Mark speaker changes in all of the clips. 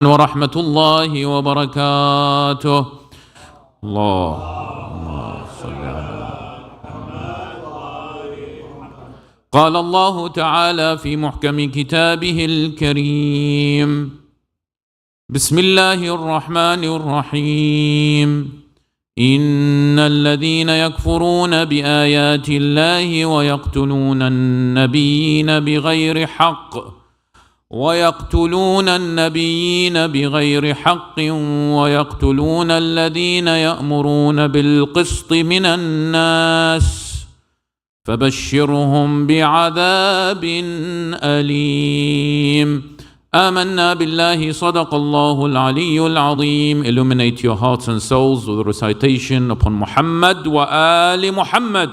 Speaker 1: ورحمة الله وبركاته. اللهم صل على قال الله تعالى في محكم كتابه الكريم: بسم الله الرحمن الرحيم. إن الذين يكفرون بآيات الله ويقتلون النبيين بغير حق ويقتلون الذين يأمرون بالقسط من الناس فبشرهم بعذاب أليم. آمنا بالله صدق الله العلي العظيم. Illuminate your hearts and souls with the recitation upon Muhammad wa Ali Muhammad.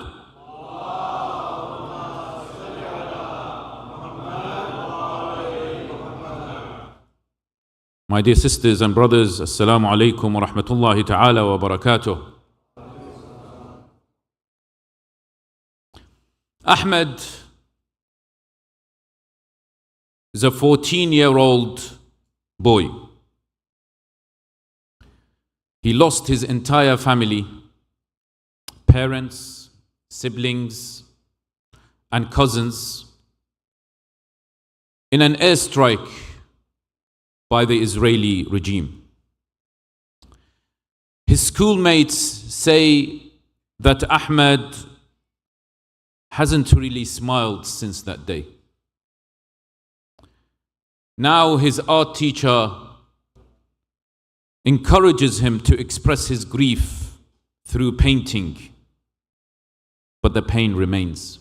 Speaker 1: My dear sisters and brothers, Assalamu alaikum wa rahmatullahi ta'ala wa barakatuh. Ahmed is a 14-year-old boy. He lost his entire family, parents, siblings, and cousins in an airstrike by the Israeli regime. His schoolmates say that Ahmed hasn't really smiled since that day. Now his art teacher encourages him to express his grief through painting, but the pain remains.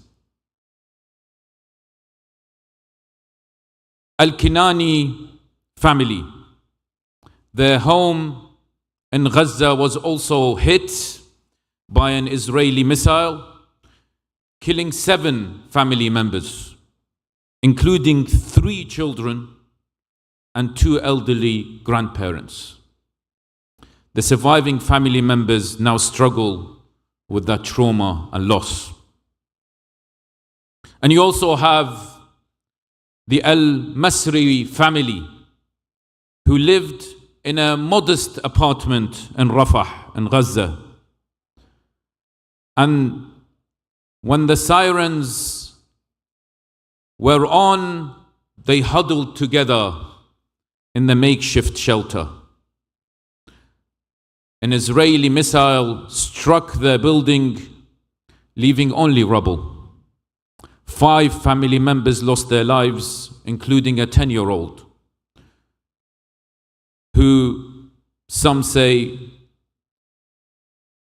Speaker 1: Al-Kinani family, their home in Gaza was also hit by an Israeli missile, killing 7 family members, including 3 children and 2 elderly grandparents. The surviving family members now struggle with that trauma and loss. And you also have the Al-Masri family, who lived in a modest apartment in Rafah, in Gaza. And when the sirens were on, they huddled together in the makeshift shelter. An Israeli missile struck their building, leaving only rubble. 5 family members lost their lives, including a 10-year-old. Who some say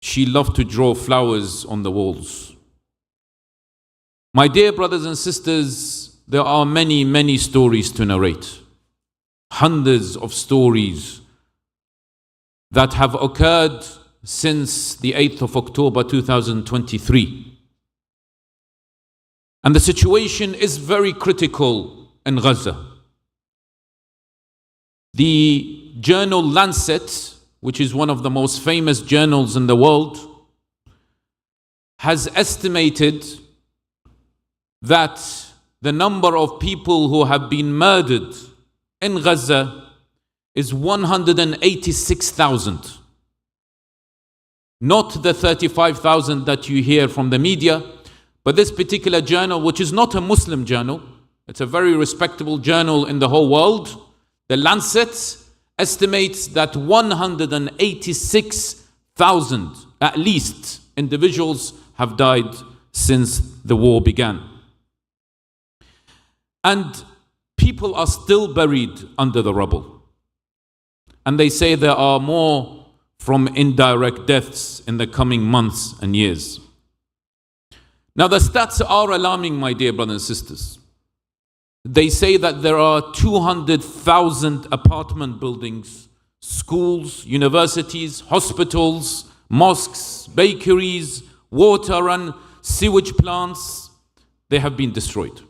Speaker 1: she loved to draw flowers on the walls. My dear brothers and sisters, there are many, many stories to narrate. Hundreds of stories that have occurred since the 8th of October 2023. And the situation is very critical in Gaza. The journal Lancet, which is one of the most famous journals in the world, has estimated that the number of people who have been murdered in Gaza is 186,000. Not the 35,000 that you hear from the media, but this particular journal, which is not a Muslim journal, it's a very respectable journal in the whole world. The Lancet estimates that 186,000, at least, individuals have died since the war began. And people are still buried under the rubble. And they say there are more from indirect deaths in the coming months and years. Now the stats are alarming, my dear brothers and sisters. They say that there are 200,000 apartment buildings, schools, universities, hospitals, mosques, bakeries, water and sewage plants. They have been destroyed.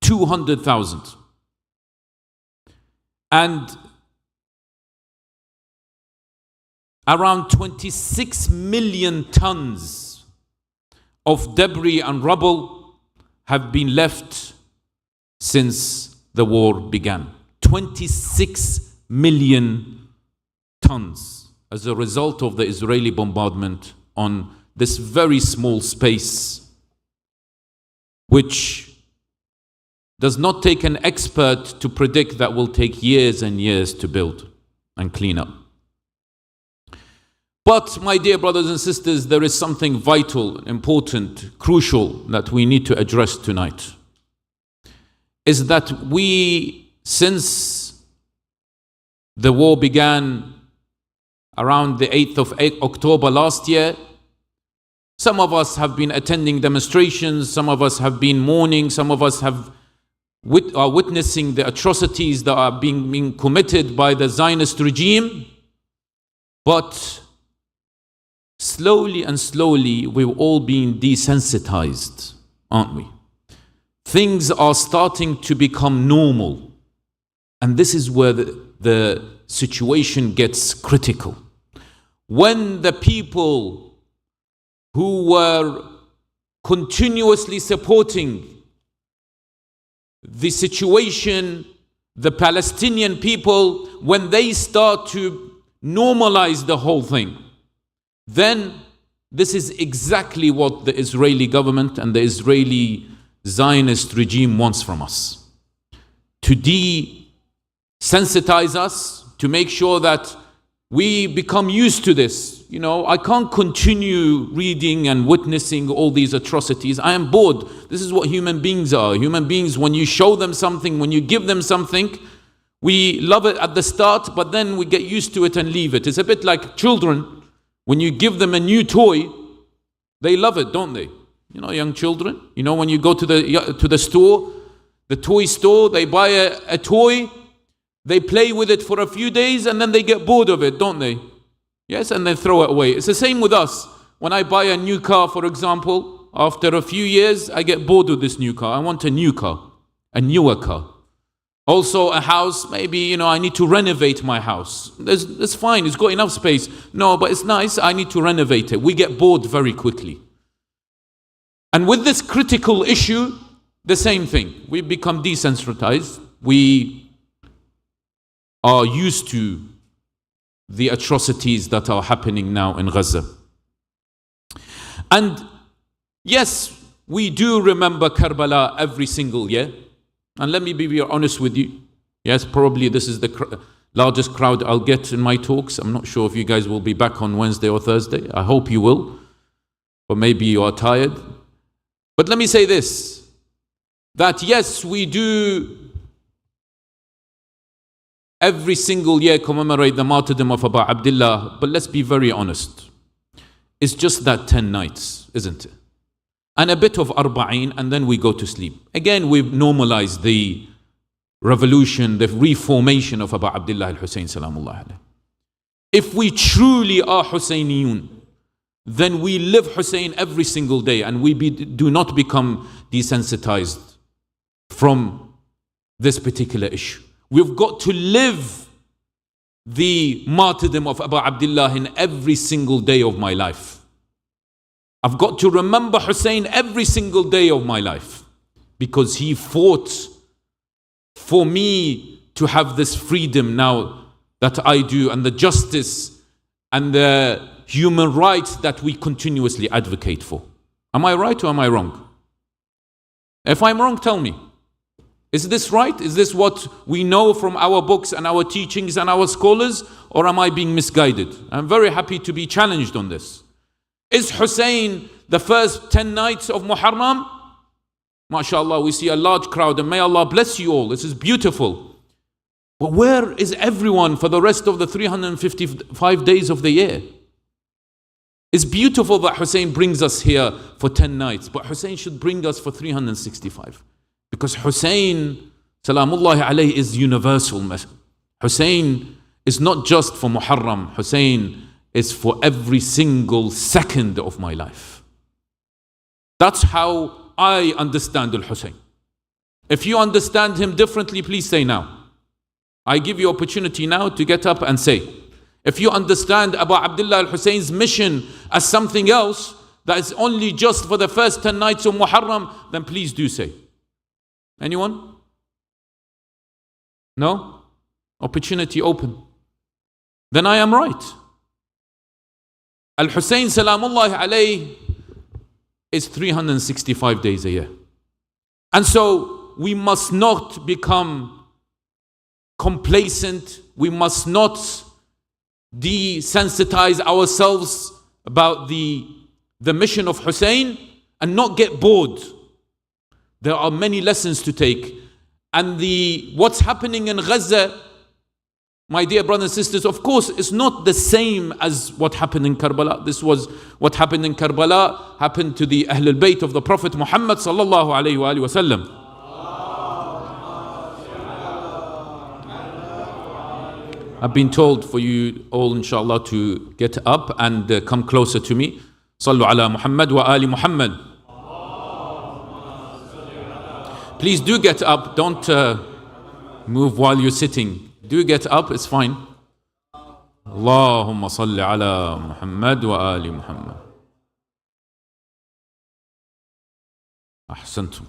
Speaker 1: 200,000. And around 26 million tons of debris and rubble have been left since the war began. 26 million tons as a result of the Israeli bombardment on this very small space, which does not take an expert to predict that will take years and years to build and clean up. But, my dear brothers and sisters, there is something vital, important, crucial that we need to address tonight. Is that we, since the war began around the 8th of October last year, some of us have been attending demonstrations, some of us have been mourning, some of us are witnessing the atrocities that are being committed by the Zionist regime. But slowly and slowly, we've all been desensitized, aren't we? Things are starting to become normal. And this is where the situation gets critical. When the people who were continuously supporting the situation, the Palestinian people, when they start to normalize the whole thing, then this is exactly what the Israeli government and the Israeli Zionist regime wants from us. To desensitize us, to make sure that we become used to this. You know, I can't continue reading and witnessing all these atrocities. I am bored. This is what human beings are. Human beings, when you show them something, when you give them something, we love it at the start, but then we get used to it and leave it. It's a bit like children. When you give them a new toy, they love it, don't they? You know, young children. You know, when you go to the store, the toy store, they buy a toy, they play with it for a few days, and then they get bored of it, don't they? Yes, and then throw it away. It's the same with us. When I buy a new car, for example, after a few years, I get bored with this new car. I want a new car, a newer car. Also a house, maybe, you know, I need to renovate my house. It's fine, it's got enough space. No, but it's nice, I need to renovate it. We get bored very quickly. And with this critical issue, the same thing. We become desensitized. We are used to the atrocities that are happening now in Gaza. And yes, we do remember Karbala every single year. And let me be honest with you. Yes, probably this is the largest crowd I'll get in my talks. I'm not sure if you guys will be back on Wednesday or Thursday. I hope you will. Or maybe you are tired. But let me say this, that yes, we do every single year commemorate the martyrdom of Abu Abdullah, but let's be very honest. It's just that 10 nights, isn't it? And a bit of arba'in, and then we go to sleep. Again, we've normalized the revolution, the reformation of Abu Abdullah al-Hussein salamullah alayh. If we truly are Husseiniyun, then we live Hussein every single day, and we do not become desensitized from this particular issue. We've got to live the martyrdom of Abu Abdullah in every single day of my life. I've got to remember Hussein every single day of my life, because he fought for me to have this freedom now that I do, and the justice and the human rights that we continuously advocate for. Am I right or am I wrong? If I'm wrong, tell me. Is this right? Is this what we know from our books and our teachings and our scholars? Or am I being misguided? I'm very happy to be challenged on this. Is Hussein the first 10 nights of Muharram? MashaAllah, we see a large crowd, and may Allah bless you all. This is beautiful. But where is everyone for the rest of the 355 days of the year? It's beautiful that Hussein brings us here for 10 nights, but Hussein should bring us for 365. Because Hussein, salamullahi alayhi, is universal. Hussein is not just for Muharram. Hussein is for every single second of my life. That's how I understand Al-Hussein. If you understand him differently, please say now. I give you opportunity now to get up and say. If you understand Abu Abdullah al-Hussein's mission as something else, that is only just for the first 10 nights of Muharram, then please do say. Anyone? No? opportunity open, then I am right. Al-Hussein salamullahi alayhi is 365 days a year. And so we must not become complacent. We must not desensitize ourselves about the mission of Hussein and not get bored. There are many lessons to take. And what's happening in Gaza, my dear brothers and sisters, of course, is not the same as what happened in Karbala. This was what happened in Karbala, happened to the Ahlul Bayt of the Prophet Muhammad sallallahu alayhi wa sallam. I've been told for you all, inshallah, to get up and come closer to me. Sallu ala Muhammad wa ali Muhammad. Please do get up. Don't move while you're sitting. Do get up. It's fine. Allahumma salli ala Muhammad wa ali Muhammad. Ahsantum.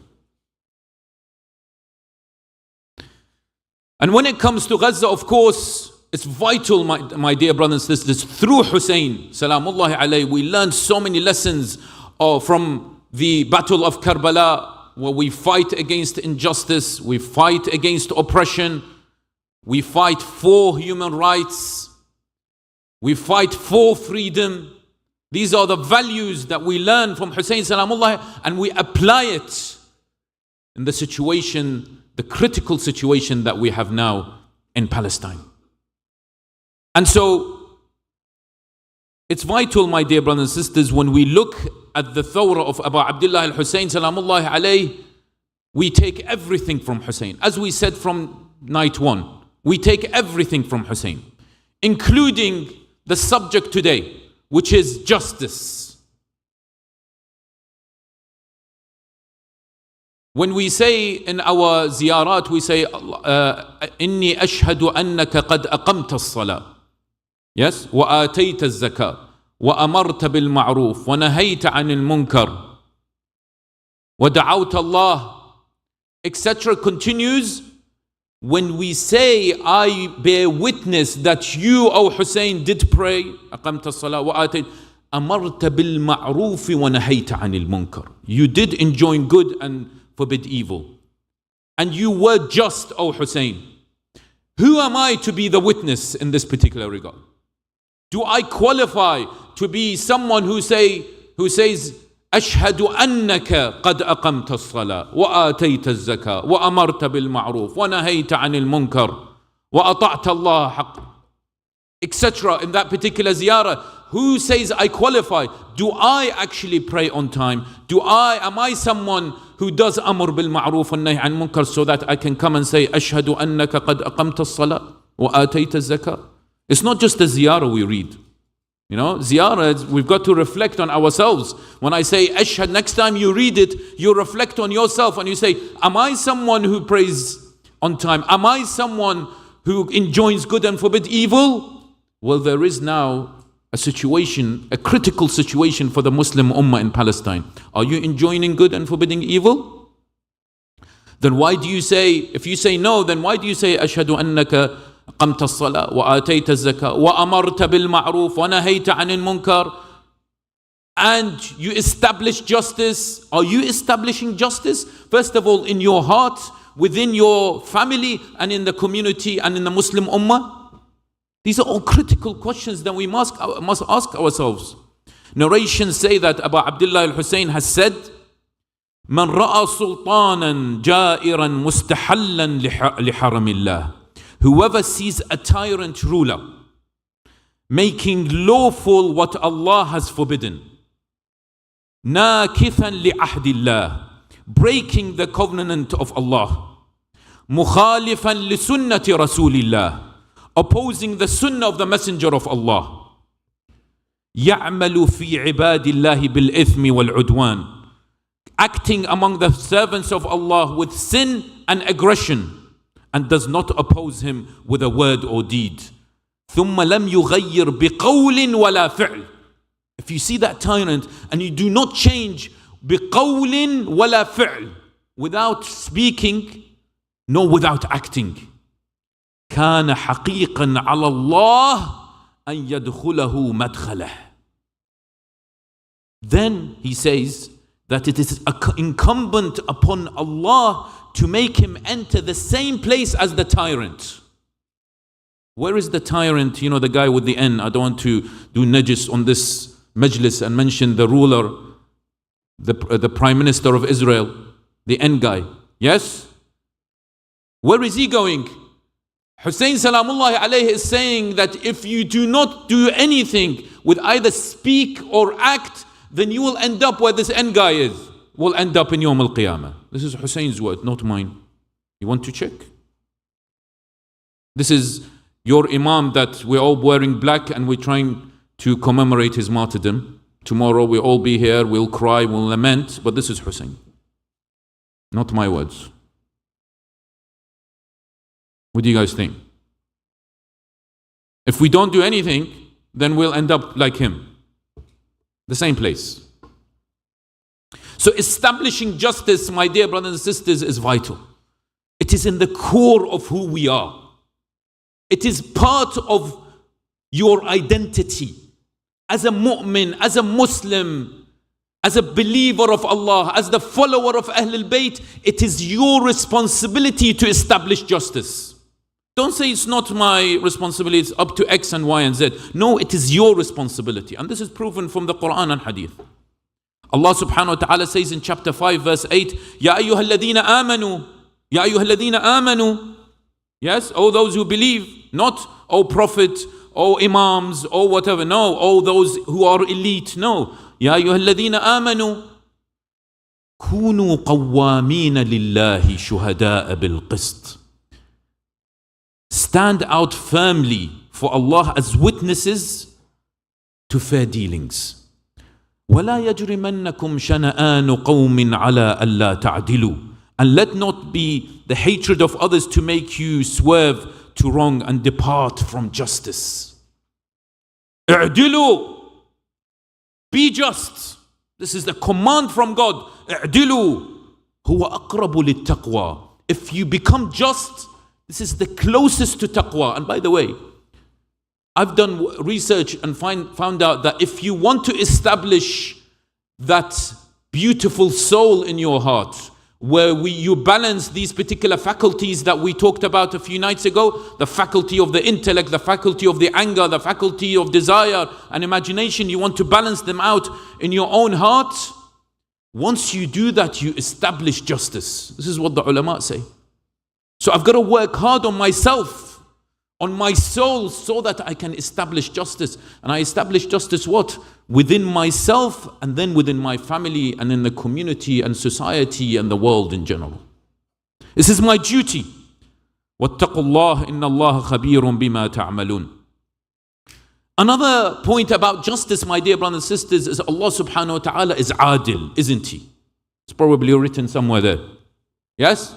Speaker 1: And when it comes to Gaza, of course, it's vital, my dear brothers and sisters, through Hussein, salamullahi alayhi, we learned so many lessons from the Battle of Karbala, where we fight against injustice, we fight against oppression, we fight for human rights, we fight for freedom. These are the values that we learn from Hussein salamullah, and we apply it in the situation, the critical situation that we have now in Palestine. And so it's vital, my dear brothers and sisters, when we look at the thawra of Abu Abdullah al-Hussein salamullahi alayhi, we take everything from Hussein. As we said from night one, we take everything from Hussein, including the subject today, which is justice. When we say in our ziyarat, we say, Inni ashhadu annaka qad aqamta as-salah. Yes? وآتيت الزكاة وأمرت بالمعروف ونهيت عن المنكر ودعوت الله, etc. continues. When we say, I bear witness that you, O Hussein, did pray, أقمت الصلاة وآتيت أمرت بالمعروف ونهيت عن المنكر. You did enjoin good and forbid evil. And you were just, O Hussein. Who am I to be the witness in this particular regard? Do I qualify to be someone who says, أشهد أنك قد أقمت الصلاة وآتيت الزكاة وأمرت بالمعروف ونهيت عن المنكر وأطعت الله حق, etc. in that particular ziyarah? Who says I qualify? Do I actually pray on time? Am I someone who does amr bil ma'ruf wa nahy an munkar, so that I can come and say أشهد أنك قد أقمت الصلاة وآتيت الزكاة? It's not just the ziyarah we read. You know, ziyarah, we've got to reflect on ourselves. When I say ashhad, next time you read it, you reflect on yourself and you say, am I someone who prays on time? Am I someone who enjoins good and forbid evil? Well, there is now a situation, a critical situation for the Muslim Ummah in Palestine. Are you enjoining good and forbidding evil? Then why do you say, if you say no, then why do you say ashhadu annaka قمت الصلاة وآتيت الزكاة وأمرت بالمعروف ونهيت عن المنكر, and you establish justice? Are you establishing justice? First of all, in your heart, within your family, and in the community, and in the Muslim Ummah? These are all critical questions that we must ask ourselves. Narrations say that Abu Abdullah al-Hussein has said, من رأى سلطانا جائرا مستحلا لحرم الله. Whoever sees a tyrant ruler making lawful what Allah has forbidden, ناكثا لعهد الله, breaking the covenant of Allah, مخالفا لسنة رسول الله, opposing the sunnah of the messenger of Allah, يعمل في عباد الله بالإثم والعدوان, acting among the servants of Allah with sin and aggression, and does not oppose him with a word or deed. ثم لم يغير بقول ولا فعل. If you see that tyrant and you do not change بقول ولا فعل, without speaking nor without acting, كان حقيقا على الله أن يدخله مدخله. Then he says that it is incumbent upon Allah to make him enter the same place as the tyrant. Where is the tyrant? You know, the guy with the N. I don't want to do najis on this majlis and mention the ruler, the prime minister of Israel, the N guy. Yes? Where is he going? Hussein Salamullahi alayhi is saying that if you do not do anything with either speak or act, then you will end up where this N guy is. Will end up in Yawm al-Qiyamah. This is Hussein's word, not mine. You want to check? This is your Imam that we're all wearing black and we're trying to commemorate his martyrdom. Tomorrow we'll all be here, we'll cry, we'll lament, but this is Hussein. Not my words. What do you guys think? If we don't do anything, then we'll end up like him. The same place. So establishing justice, my dear brothers and sisters, is vital. It is in the core of who we are. It is part of your identity. As a mu'min, as a Muslim, as a believer of Allah, as the follower of Ahlul Bayt, it is your responsibility to establish justice. Don't say it's not my responsibility, it's up to X and Y and Z. No, it is your responsibility. And this is proven from the Quran and Hadith. Allah subhanahu wa ta'ala says in chapter 5 verse 8, Ya ayyuhal ladhina amanu, Ya ayyuhal ladhina amanu. Yes, all those who believe, not O Prophet, O Imams, O whatever. No, all those who are elite. No. Ya ayyuhal ladhina amanu. Kunu qawwamina lillahi shuhada'a bil qist. Stand out firmly for Allah as witnesses to fair dealings. وَلَا يَجْرِمَنَّكُمْ شَنَآنُ قَوْمٍ عَلَىٰ أَلَّا تَعْدِلُوا. And let not be the hatred of others to make you swerve to wrong and depart from justice. اعدلوا. Be just. This is the command from God. اعدلوا هو أقرب للتقوى. If you become just, this is the closest to taqwa. And by the way, I've done research and found out that if you want to establish that beautiful soul in your heart, where you balance these particular faculties that we talked about a few nights ago, the faculty of the intellect, the faculty of the anger, the faculty of desire and imagination, you want to balance them out in your own heart. Once you do that, you establish justice. This is what the ulama say. So I've got to work hard on myself, on my soul, so that I can establish justice. And I establish justice what? Within myself, and then within my family, and in the community and society and the world in general. This is my duty. وَاتَّقُوا اللَّهَ إِنَّ اللَّهَ خَبِيرٌ بِمَا تَعْمَلُونَ. Another point about justice, my dear brothers and sisters, is Allah subhanahu wa ta'ala is adil, isn't he? It's probably written somewhere there. Yes?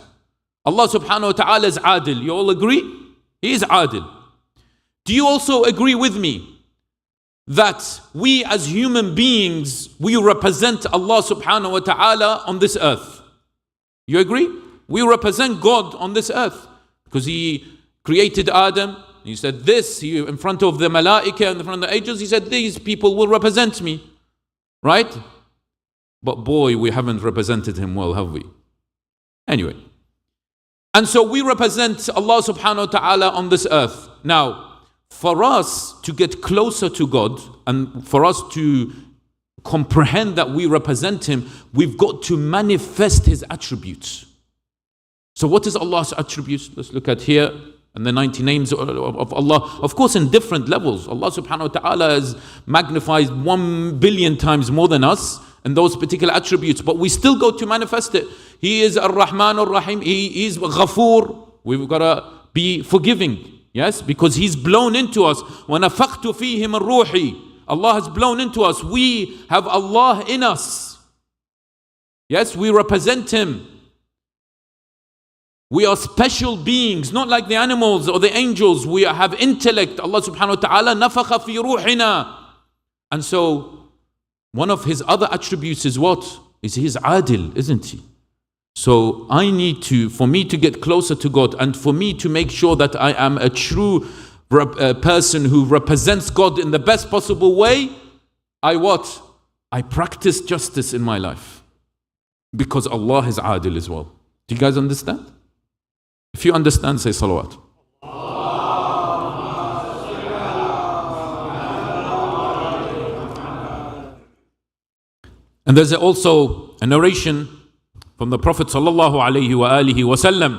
Speaker 1: Allah subhanahu wa ta'ala is adil. You all agree? He is adil. Do you also agree with me that we as human beings, we represent Allah subhanahu wa ta'ala on this earth? You agree? We represent God on this earth because He created Adam. He said this, in front of the malaika and in front of the angels, He said these people will represent me. Right? But boy, we haven't represented Him well, have we? Anyway. And so we represent Allah subhanahu wa ta'ala on this earth. Now, for us to get closer to God and for us to comprehend that we represent Him, we've got to manifest His attributes. So what is Allah's attributes? Let's look at here and the 90 names of Allah. Of course, in different levels. Allah subhanahu wa ta'ala is magnified 1 billion times more than us and those particular attributes, but we still go to manifest it. He is Ar-Rahman Ar-Rahim. He is Ghafoor. We've got to be forgiving. Yes, because He's blown into us. وَنَفَخْتُ فِيهِ مِنْ رُوحِي. Allah has blown into us. We have Allah in us. Yes, we represent Him. We are special beings, not like the animals or the angels. We have intellect. Allah subhanahu wa ta'ala نَفَخَ فِي رُوحِنَا. And so, one of His other attributes is what? Is He is adil, isn't He? So I need to, for me to get closer to God and for me to make sure that I am a true person who represents God in the best possible way, I what? I practice justice in my life. Because Allah is adil as well. Do you guys understand? If you understand, say salawat. And there's also a narration from the Prophet sallallahu alaihi wasallam.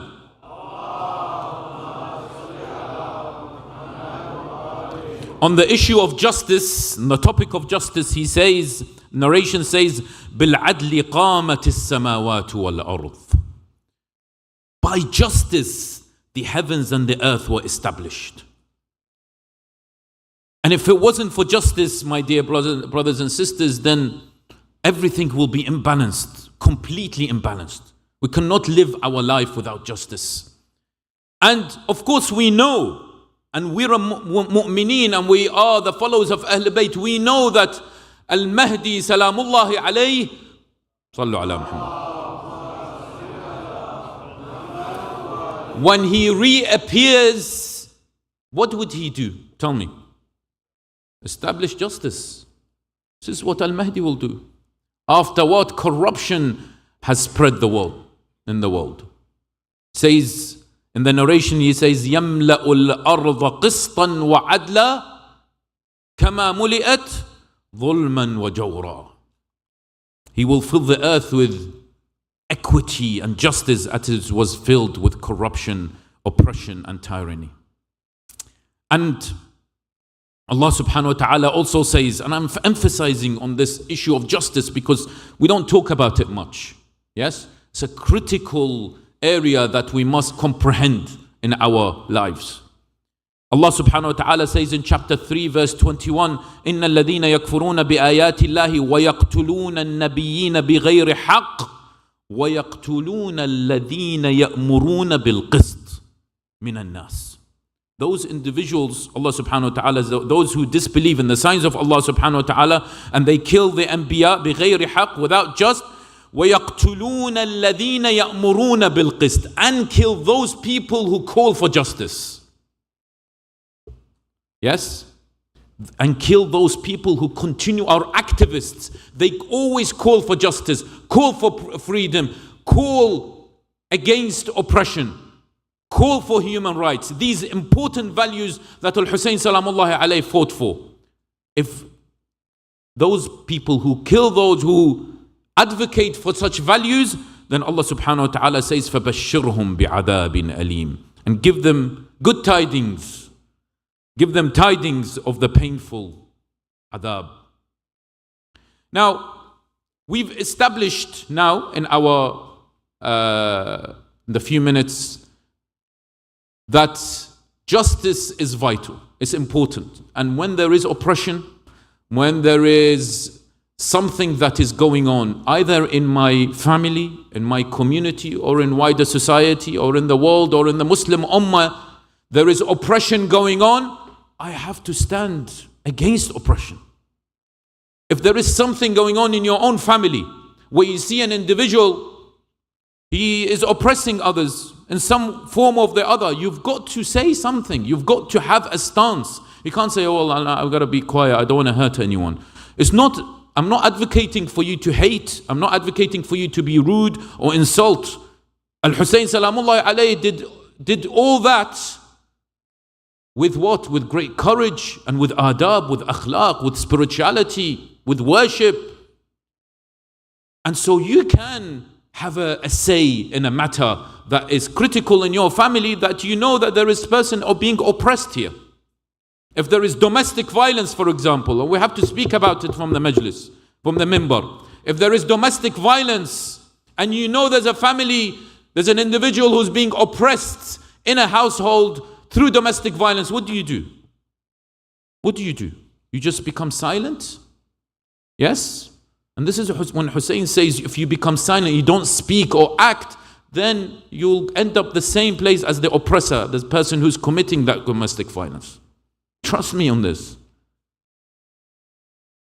Speaker 1: On the issue of justice, on the topic of justice, he says, narration says, بِالْعَدْلِ قَامَتِ السَّمَاوَاتُ وَالْأَرْضِ. By justice, the heavens and the earth were established. And if it wasn't for justice, my dear brothers and sisters, then everything will be imbalanced, completely imbalanced. We cannot live our life without justice. And of course we know, and we're mu'mineen, and we are the followers of Ahl Bayt, we know that Al-Mahdi salamullahi alayhi, sallu ala Muhammad, when he reappears, what would he do? Tell me. Establish justice. This is what Al-Mahdi will do. After what corruption has spread in the world. Says in the narration, he says, يَمْلَأُ الْأَرْضَ قِسْطًا وَعَدْلًا كَمَا مُلِئَتْ ظُلْمًا وَجَوْرًا. He will fill the earth with equity and justice as it was filled with corruption, oppression and tyranny. And Allah subhanahu wa ta'ala also says, and I'm emphasizing on this issue of justice because we don't talk about it much. Yes? It's a critical area that we must comprehend in our lives. Allah subhanahu wa ta'ala says in chapter 3 verse 21, إِنَّ الَّذِينَ يَكْفُرُونَ بِآيَاتِ اللَّهِ وَيَقْتُلُونَ النَّبِيِّينَ بِغَيْرِ حَقٍّ وَيَقْتُلُونَ الَّذِينَ يَأْمُرُونَ بِالْقِسْطِ مِنَ النَّاسِ. Those individuals, Allah subhanahu wa ta'ala, those who disbelieve in the signs of Allah subhanahu wa ta'ala, and they kill the anbiya بِغَيْرِ حَقٍّ, without just, وَيَقْتُلُونَ الَّذِينَ يَأْمُرُونَ بِالْقِسْطِ, and kill those people who call for justice. Yes? And kill those people who continue, our activists. They always call for justice, call for freedom, call against oppression, call for human rights. These important values that Al-Hussein salamullahi alayhi fought for. If those people who kill those who advocate for such values, then Allah subhanahu wa ta'ala says, فَبَشِّرْهُمْ بِعَذَابٍ أَلِيمٍ, and give them good tidings. Give them tidings of the painful adab. Now, we've established now in our the few minutes that justice is vital, it's important. And when there is oppression, when there is something that is going on, either in my family, in my community, or in wider society, or in the world, or in the Muslim Ummah, there is oppression going on, I have to stand against oppression. If there is something going on in your own family, where you see an individual, he is oppressing others in some form or the other, you've got to say something. You've got to have a stance. You can't say, oh, well, I've got to be quiet, I don't want to hurt anyone. I'm not advocating for you to hate. I'm not advocating for you to be rude or insult. Al-Hussein salamullahi alayhi did all that with what? With great courage and with adab, with akhlaq, with spirituality, with worship. And so you can have a say in a matter that is critical in your family, that you know that there is person being oppressed here. If there is domestic violence, for example, and we have to speak about it from the majlis, from the minbar. If there is domestic violence and you know there's a family, there's an individual who's being oppressed in a household through domestic violence, what do you do? What do you do? You just become silent? Yes? And this is when Hussein says, if you become silent, you don't speak or act, then you'll end up the same place as the oppressor, the person who's committing that domestic violence. Trust me on this.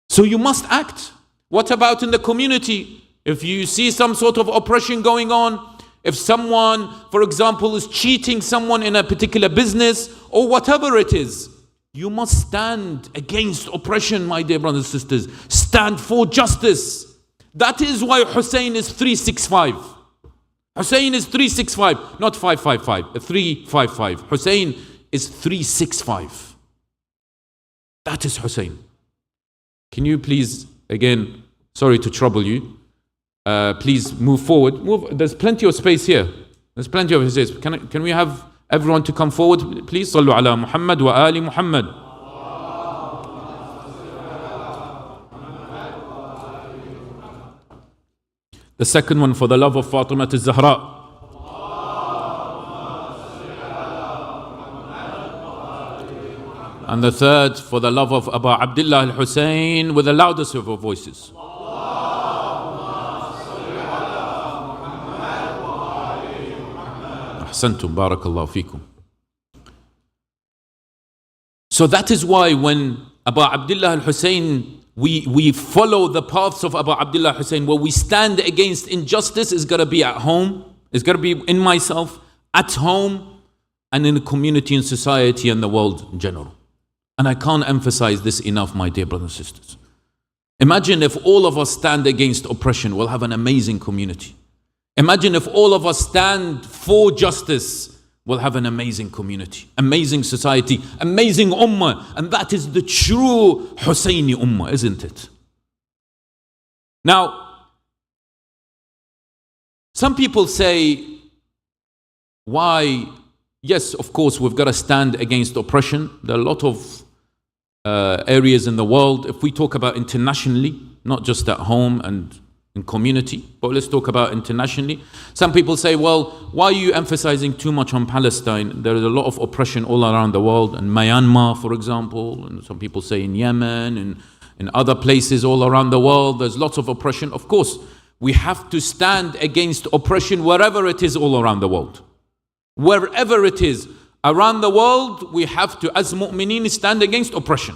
Speaker 1: So you must act. What about in the community? if you see some sort of oppression going on, if someone, for example, is cheating someone in a particular business or whatever it is, you must stand against oppression, my dear brothers and sisters. Stand for justice. That is why Hussein is 365. Hussein is 365, not 555, 355. Hussein is 365. That is Hussein. Can you please, again, sorry to trouble you, please move forward. Move. There's plenty of space here. There's plenty of space. Can we have everyone to come forward, please? Sallu ala Muhammad wa ali Muhammad. The second one, for the love of Fatima al-Zahra. And the third, for the love of Abu Abdullah al-Hussein, with the loudest of our voices. Ahsantum, barakallahu fikum. So that is why when Abu Abdullah al-Hussein, we follow the paths of Abu Abdullah Hussein, where we stand against injustice, is going to be at home, it's going to be in myself, at home, and in the community and society and the world in general. And I can't emphasize this enough, my dear brothers and sisters. Imagine if all of us stand against oppression, we'll have an amazing community. Imagine if all of us stand for justice, we'll have an amazing community, amazing society, amazing ummah. And that is the true Husseini ummah, isn't it? Now, some people say, why? Yes, of course, we've got to stand against oppression. There are a lot of areas in the world. If we talk about internationally, not just at home and in community, but let's talk about internationally. Some people say, well, why are you emphasizing too much on Palestine? There is a lot of oppression all around the world, in Myanmar, for example, and some people say in Yemen and in other places all around the world, there's lots of oppression. Of course, we have to stand against oppression wherever it is all around the world. Wherever it is around the world, we have to, as mu'mineen, stand against oppression.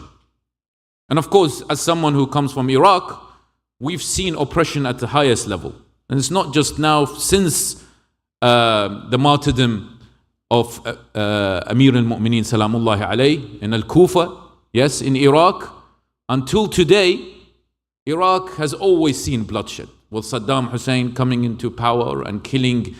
Speaker 1: And of course, as someone who comes from Iraq, we've seen oppression at the highest level. And it's not just now, since the martyrdom of Amir al-Mu'mineen Salamullahi alayhi in Al-Kufa, yes, in Iraq, until today, Iraq has always seen bloodshed. With Saddam Hussein coming into power and killing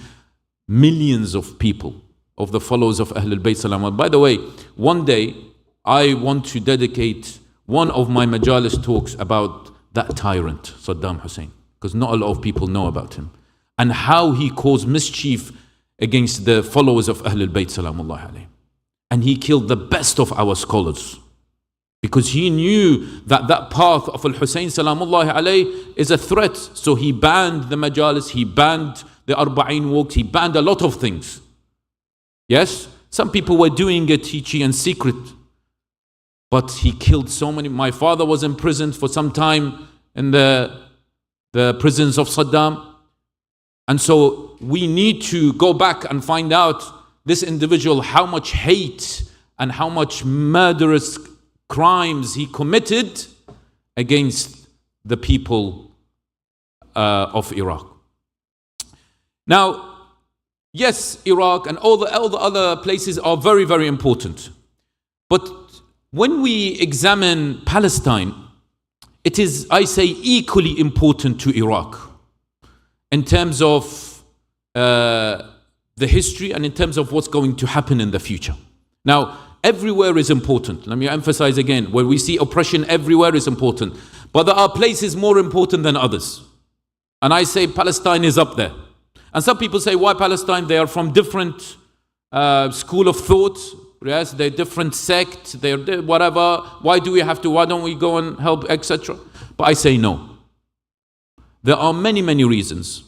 Speaker 1: millions of people, of the followers of Ahlul Bayt Salam. By the way, one day I want to dedicate one of my majalis talks about that tyrant, Saddam Hussein, because not a lot of people know about him, and how he caused mischief against the followers of Ahlul Bayt Salamullah alayhi. And he killed the best of our scholars, because he knew that that path of Al-Hussein Salamullah alayhi is a threat. So he banned the majalis, he banned the Arba'in walks, he banned a lot of things. Yes, some people were doing it teaching in secret, but he killed so many. My father was imprisoned for some time in the prisons of Saddam. And so we need to go back and find out this individual, how much hate and how much murderous crimes he committed against the people of Iraq. Now, yes, Iraq and all the other places are very, very important. But when we examine Palestine, it is, I say, equally important to Iraq in terms of the history and in terms of what's going to happen in the future. Now, everywhere is important. Let me emphasize again, where we see oppression, everywhere is important. But there are places more important than others. And I say Palestine is up there. And some people say, why Palestine? They are from different school of thought. Yes, they're different sect, they're whatever. Why don't we go and help, etc.? But I say no. There are many, many reasons.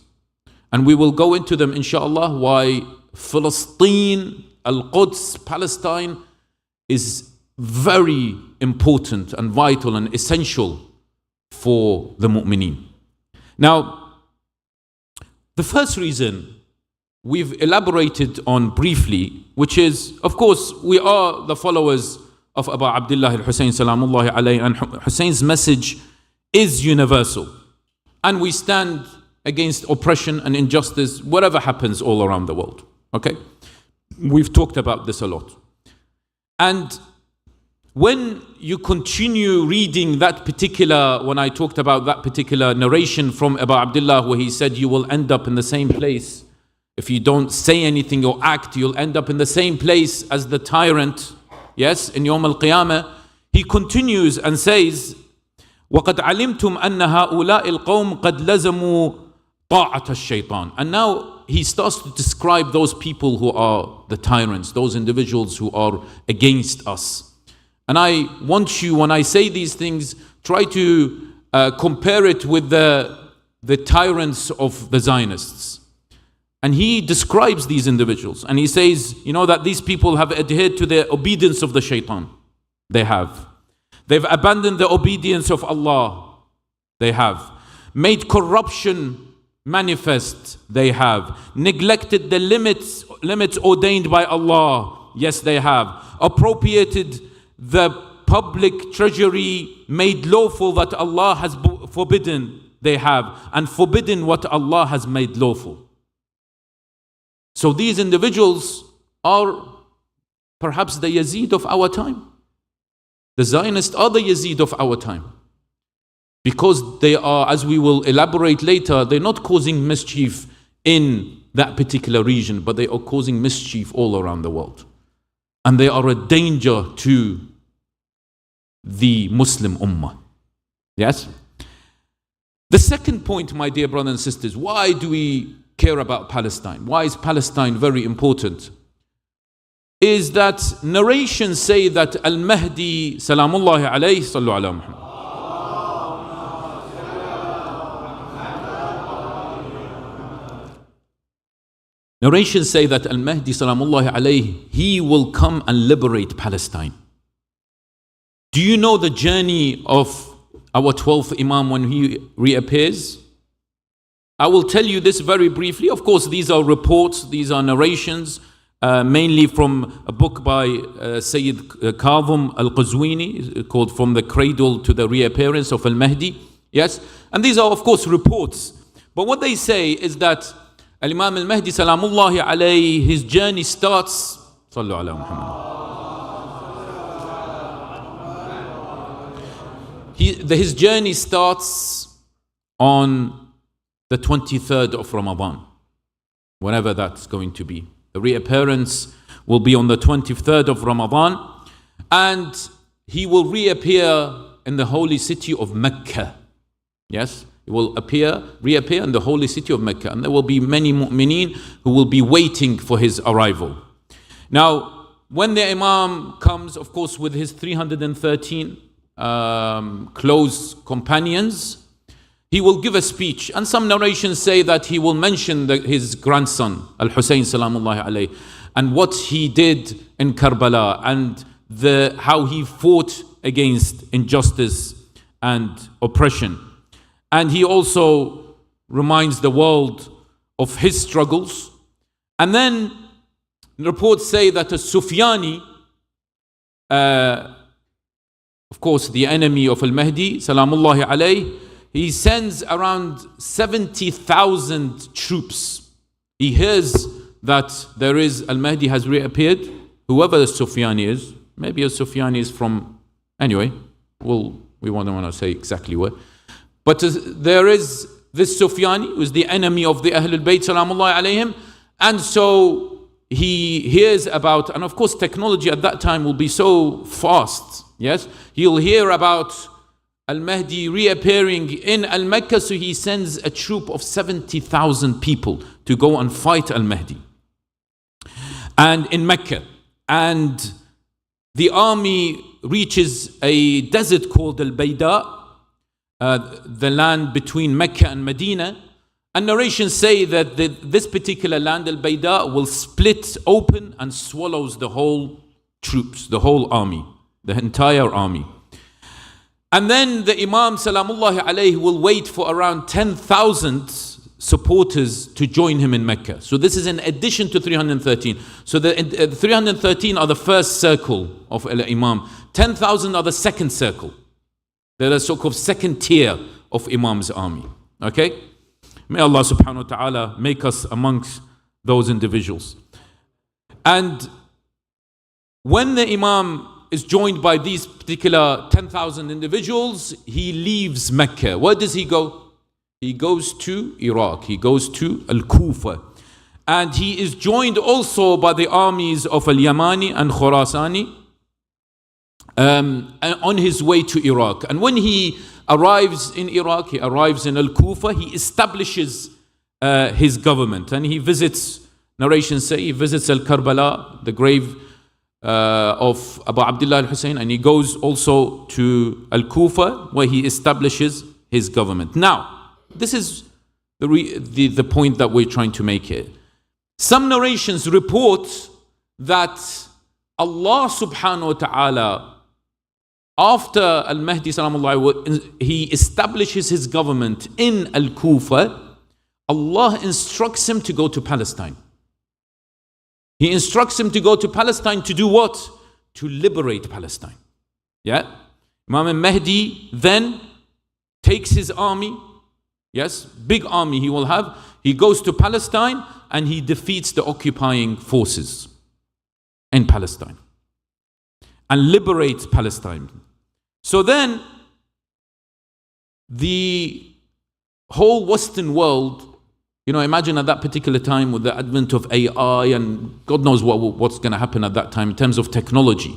Speaker 1: And we will go into them, inshallah, why Palestine, Al-Quds, Palestine is very important and vital and essential for the mu'mineen. Now, the first reason we've elaborated on briefly, which is, of course, we are the followers of Abu Abdullah al-Hussein Salamullahi alayhi, and Hussein's message is universal. And we stand against oppression and injustice, whatever happens all around the world. Okay? We've talked about this a lot. And when you continue reading that particular, when I talked about that particular narration from Abu Abdullah, where he said you will end up in the same place. If you don't say anything or act, you'll end up in the same place as the tyrant. Yes, in Yawm al-Qiyamah. He continues and says, وَقَدْ عَلِمْتُمْ أَنَّ هَؤُلَاءِ الْقَوْمِ قَدْ لَزَمُوا طَاعَةَ الشَّيْطَانِ. And now he starts to describe those people who are the tyrants, those individuals who are against us. And I want you, when I say these things, try to compare it with the tyrants of the Zionists. And he describes these individuals. And he says, you know, that these people have adhered to the obedience of the shaitan. They have. They've abandoned the obedience of Allah. They have. Made corruption manifest. They have. Neglected the limits ordained by Allah. Yes, they have. Appropriated the public treasury, made lawful that Allah has forbidden. They have. And forbidden what Allah has made lawful. So these individuals are perhaps the Yazid of our time. The Zionists are the Yazid of our time. Because they are, as we will elaborate later, they're not causing mischief in that particular region, but they are causing mischief all around the world. And they are a danger to the Muslim Ummah. Yes? The second point, my dear brothers and sisters, why do we care about Palestine? Why is Palestine very important? Is that narrations say that Al-Mahdi, Salamullahi alayhi, sallu ala Muhammad. Narrations say that Al-Mahdi, Salamullahi alayhi, he will come and liberate Palestine. Do you know the journey of our 12th Imam when he reappears? I will tell you this very briefly. Of course, these are reports, these are narrations, mainly from a book by Sayyid Kazim al-Qazwini called From the Cradle to the Reappearance of Al-Mahdi. Yes, and these are of course reports. But what they say is that Al-Imam al-Mahdi Salamullahi alayhi, his journey starts, Sallu ala Muhammad. His journey starts on the 23rd of Ramadan, whenever that's going to be. The reappearance will be on the 23rd of Ramadan, and he will reappear in the holy city of Mecca. Yes, he will reappear in the holy city of Mecca, and there will be many mu'mineen who will be waiting for his arrival. Now, when the Imam comes, of course, with his 313 close companions, he will give a speech, and some narrations say that he will mention his grandson Al-Hussein Salamullahi alayhi, and what he did in Karbala, and how he fought against injustice and oppression. And he also reminds the world of his struggles. And then reports say that a Sufyani, of course the enemy of Al-Mahdi Salamullahi alayhi, he sends around 70,000 troops. He hears that there is Al-Mahdi has reappeared, whoever the Sufyani is. Maybe a Sufyani is from, anyway, we won't want to say exactly where. But there is this Sufyani, who is the enemy of the Ahlul Bayt Salamullahi alayhim. And so he hears about, and of course technology at that time will be so fast. Yes, he'll hear about Al-Mahdi reappearing in Al-Mecca, so he sends a troop of 70,000 people to go and fight Al-Mahdi. And in Mecca, and the army reaches a desert called Al-Bayda, the land between Mecca and Medina. And narrations say that this particular land, Al-Bayda, will split open and swallows the whole troops, the whole army, the entire army. And then the Imam Salamullahi alayhi will wait for around 10,000 supporters to join him in Mecca. So this is in addition to 313. So the 313 are the first circle of Imam. 10,000 are the second circle. They're the so-called second tier of Imam's army. Okay? May Allah subhanahu wa ta'ala make us amongst those individuals. And when the Imam is joined by these particular 10,000 individuals, he leaves Mecca. Where does he go? He goes to Iraq. He goes to Al-Kufa. And he is joined also by the armies of Al-Yamani and Khurasani on his way to Iraq. And when he arrives in Iraq, he arrives in Al-Kufa, he establishes his government. And he visits, narrations say, he visits Al-Karbala, the grave of Abu Abdullah al-Hussein, and he goes also to Al-Kufa, where he establishes his government. Now, this is the point that we're trying to make here. Some narrations report that Allah subhanahu wa ta'ala, after Al-Mahdi salamullah, he establishes his government in Al-Kufa, Allah instructs him to go to Palestine. He instructs him to go to Palestine to do what? To liberate Palestine. Yeah? Imam al-Mahdi then takes his army, yes, big army he will have. He goes to Palestine and he defeats the occupying forces in Palestine and liberates Palestine. So then the whole Western world, you know, imagine at that particular time with the advent of AI and God knows what's going to happen at that time in terms of technology.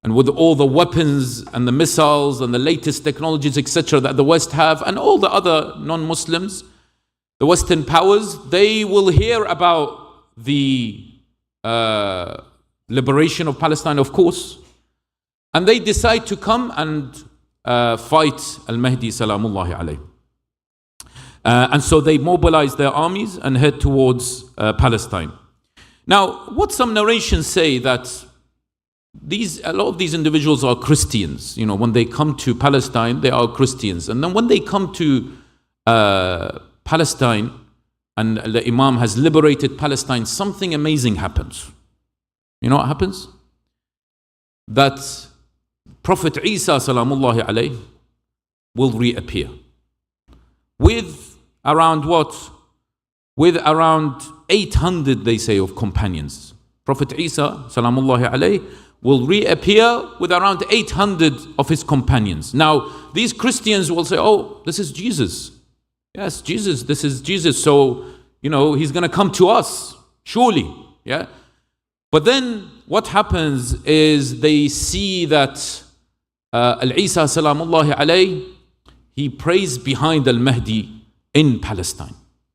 Speaker 1: And with all the weapons and the missiles and the latest technologies, etc., that the West have, and all the other non-Muslims, the Western powers, they will hear about the liberation of Palestine, of course. And they decide to come and fight Al-Mahdi salamullahi alayhi. And so they mobilize their armies and head towards Palestine. Now, what some narrations say that a lot of these individuals are Christians. You know, when they come to Palestine, they are Christians. And then when they come to Palestine and the Imam has liberated Palestine, something amazing happens. You know what happens? That Prophet Isa salamullahi alayhi will reappear with around what? With around 800, they say, of companions. Prophet Isa salamullahi alayhi will reappear with around 800 of his companions. Now, these Christians will say, oh, this is Jesus. Yes, Jesus, this is Jesus. So, you know, he's going to come to us, surely. Yeah. But then what happens is they see that Al-Isa salamullahi alayhi, he prays behind Al-Mahdi in Palestine.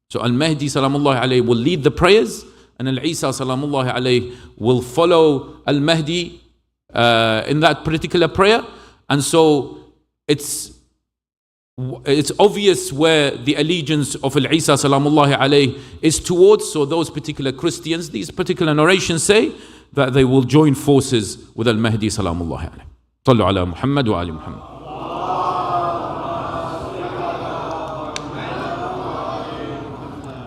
Speaker 1: So Al-Mahdi salamullahi alayhi will lead the prayers, and Al-Isa salamullahi alayhi will follow Al-Mahdi in that particular prayer. And so it's obvious where the allegiance of Al-Isa salamullahi alayhi is towards. So those particular Christians, these particular narrations say that they will join forces with Al-Mahdi salamullahi alayhi. Sallu ala Muhammad wa ali Muhammad.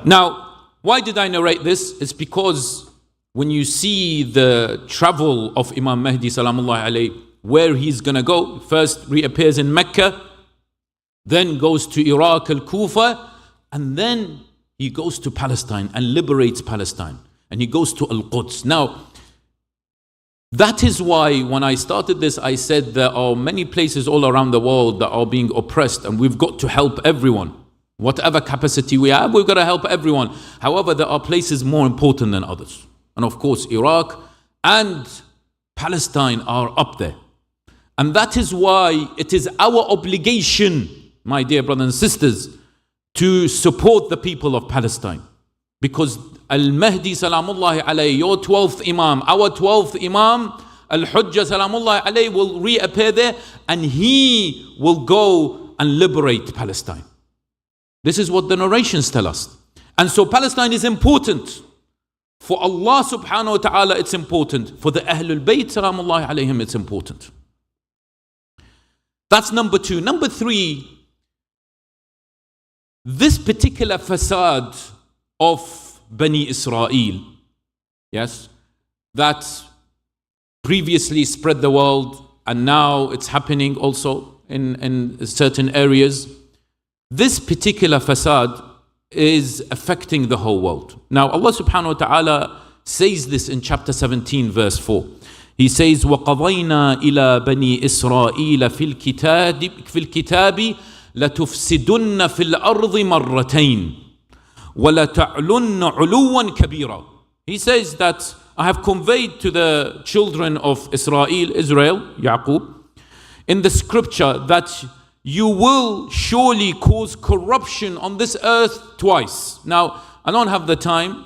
Speaker 1: Now, why did I narrate this? It's because when you see the travel of Imam Mahdi salamullahi alayhi, where he's going to go, first reappears in Mecca, then goes to Iraq, Al-Kufa, and then he goes to Palestine and liberates Palestine. And he goes to Al-Quds. Now, that is why when I started this, I said there are many places all around the world that are being oppressed, and we've got to help everyone. Whatever capacity we have, we've got to help everyone. However, there are places more important than others. And of course, Iraq and Palestine are up there. And that is why it is our obligation, my dear brothers and sisters, to support the people of Palestine. Because Al-Mahdi salamullahi alayhi, your 12th Imam, our 12th Imam, Al-Hujjah salamullahi alayhi, will reappear there, and he will go and liberate Palestine. This is what the narrations tell us. And so Palestine is important. For Allah subhanahu wa ta'ala, it's important. For the Ahlul Bayt salamullahi alayhim, it's important. That's number two. Number three, this particular facade of Bani Israel, yes, that previously spread the world, and now it's happening also in certain areas. This particular facade is affecting the whole world. Now Allah subhanahu wa ta'ala says this in chapter 17 verse 4. He says, وَقَضَيْنَا إِلَى بَنِي إِسْرَائِيلَ فِي الْكِتَابِ لَتُفْسِدُنَّ فِي الْأَرْضِ مَرَّتَيْنِ وَلَتَعْلُنَّ عُلُوًّا كَبِيرًا. He says that I have conveyed to the children of Israel, Yaqub, in the scripture that you will surely cause corruption on this earth twice. Now, I don't have the time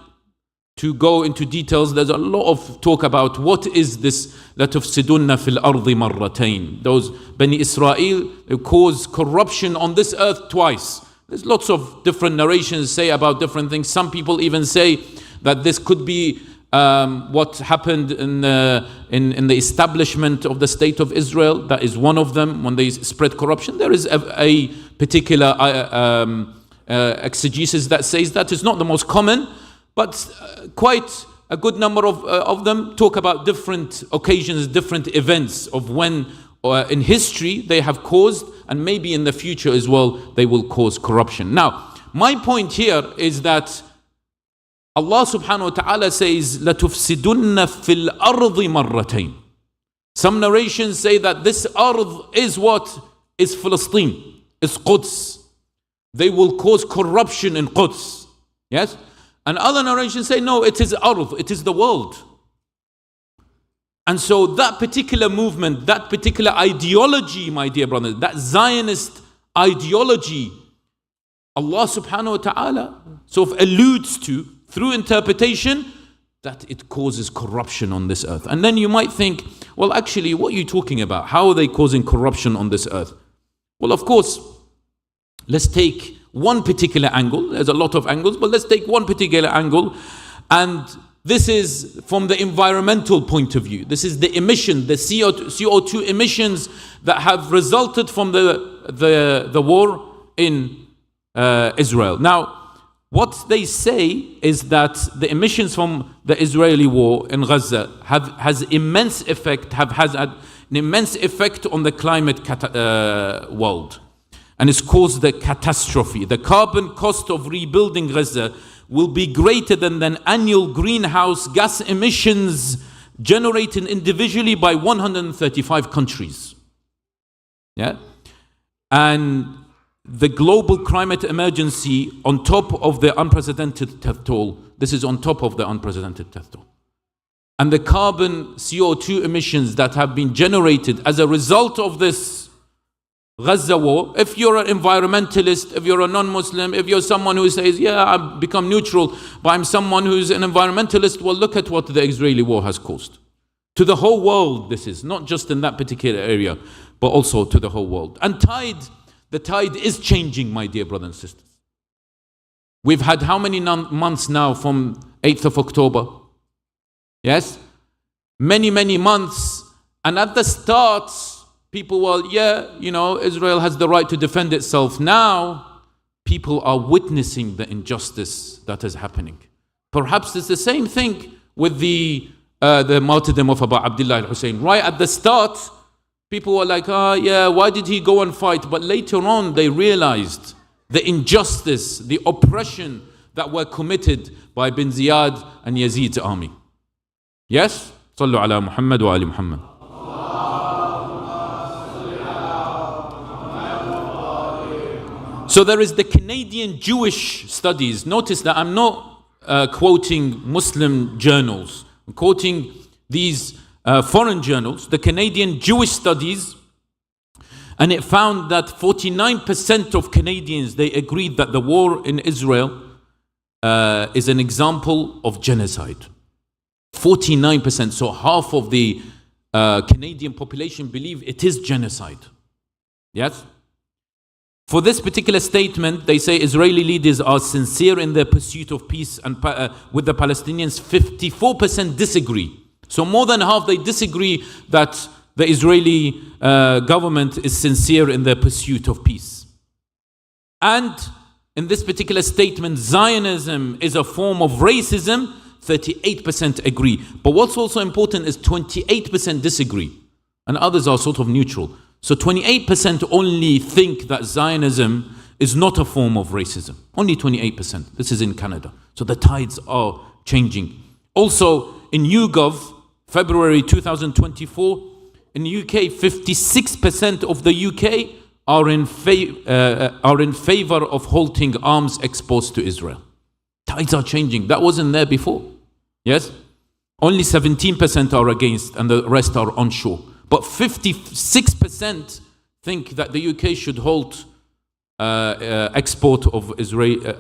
Speaker 1: to go into details. There's a lot of talk about what is this لَتُفْسِدُنَّ فِي الْأَرْضِ مَرَّتَيْنِ. Those Bani Israel cause corruption on this earth twice. There's lots of different narrations say about different things. Some people even say that this could be what happened in the establishment of the state of Israel. That is one of them, when they spread corruption. There is a particular exegesis that says that is not the most common, but quite a good number of them talk about different occasions, different events of when in history they have caused, and maybe in the future as well they will cause corruption. Now, my point here is that Allah subhanahu wa ta'ala says, لَتُفْسِدُنَّ فِي الْأَرْضِ مَرَّتَيْنِ. Some narrations say that this ard is what? Is Palestine, is Quds. They will cause corruption in Quds. Yes? And other narrations say, no, it is ard, it is the world. And so that particular movement, that particular ideology, my dear brothers, that Zionist ideology, Allah subhanahu wa ta'ala sort of alludes to, through interpretation, that it causes corruption on this earth. And then you might think, well, actually, what are you talking about? How are they causing corruption on this earth? Well, of course, let's take one particular angle. There's a lot of angles, but let's take one particular angle. And this is from the environmental point of view. This is the emission, the CO2 emissions that have resulted from the war in Israel. Now, what they say is that the emissions from the Israeli war in Gaza has an immense effect on the climate world, and it's caused the catastrophe. The carbon cost of rebuilding Gaza will be greater than the annual greenhouse gas emissions generated individually by 135 countries. Yeah, and the global climate emergency on top of the unprecedented death toll. This is on top of the unprecedented death toll. And the carbon CO2 emissions that have been generated as a result of this Gaza war. If you're an environmentalist, if you're a non-Muslim, if you're someone who says, yeah, I've become neutral, but I'm someone who's an environmentalist, well, look at what the Israeli war has caused. To the whole world, this is, not just in that particular area, but also to the whole world. And the tide is changing, my dear brothers and sisters. We've had how many months now from 8th of October? Yes? Many, many months. And at the start, people were, Israel has the right to defend itself. Now, people are witnessing the injustice that is happening. Perhaps it's the same thing with the martyrdom of Abu Abdullah al-Hussein. Right at the start, people were like, why did he go and fight? But later on, they realized the injustice, the oppression that were committed by bin Ziyad and Yazid's army. Yes? Sallu ala Muhammad wa ali Muhammad. So there is the Canadian Jewish studies. Notice that I'm not quoting Muslim journals. I'm quoting these foreign journals, the Canadian Jewish studies, and it found that 49% of Canadians, they agreed that the war in Israel is an example of genocide. 49%, so half of the Canadian population believe it is genocide. Yes? For this particular statement, they say Israeli leaders are sincere in their pursuit of peace, and with the Palestinians, 54% disagree. So more than half, they disagree that the Israeli government is sincere in their pursuit of peace. And in this particular statement, Zionism is a form of racism, 38% agree. But what's also important is 28% disagree, and others are sort of neutral. So 28% only think that Zionism is not a form of racism. Only 28%. This is in Canada. So the tides are changing. Also, in YouGov, February 2024, in the UK, 56% of the UK are in favor of halting arms exports to Israel. Tides are changing. That wasn't there before. Yes? Only 17% are against and the rest are onshore. But 56% think that the UK should halt export of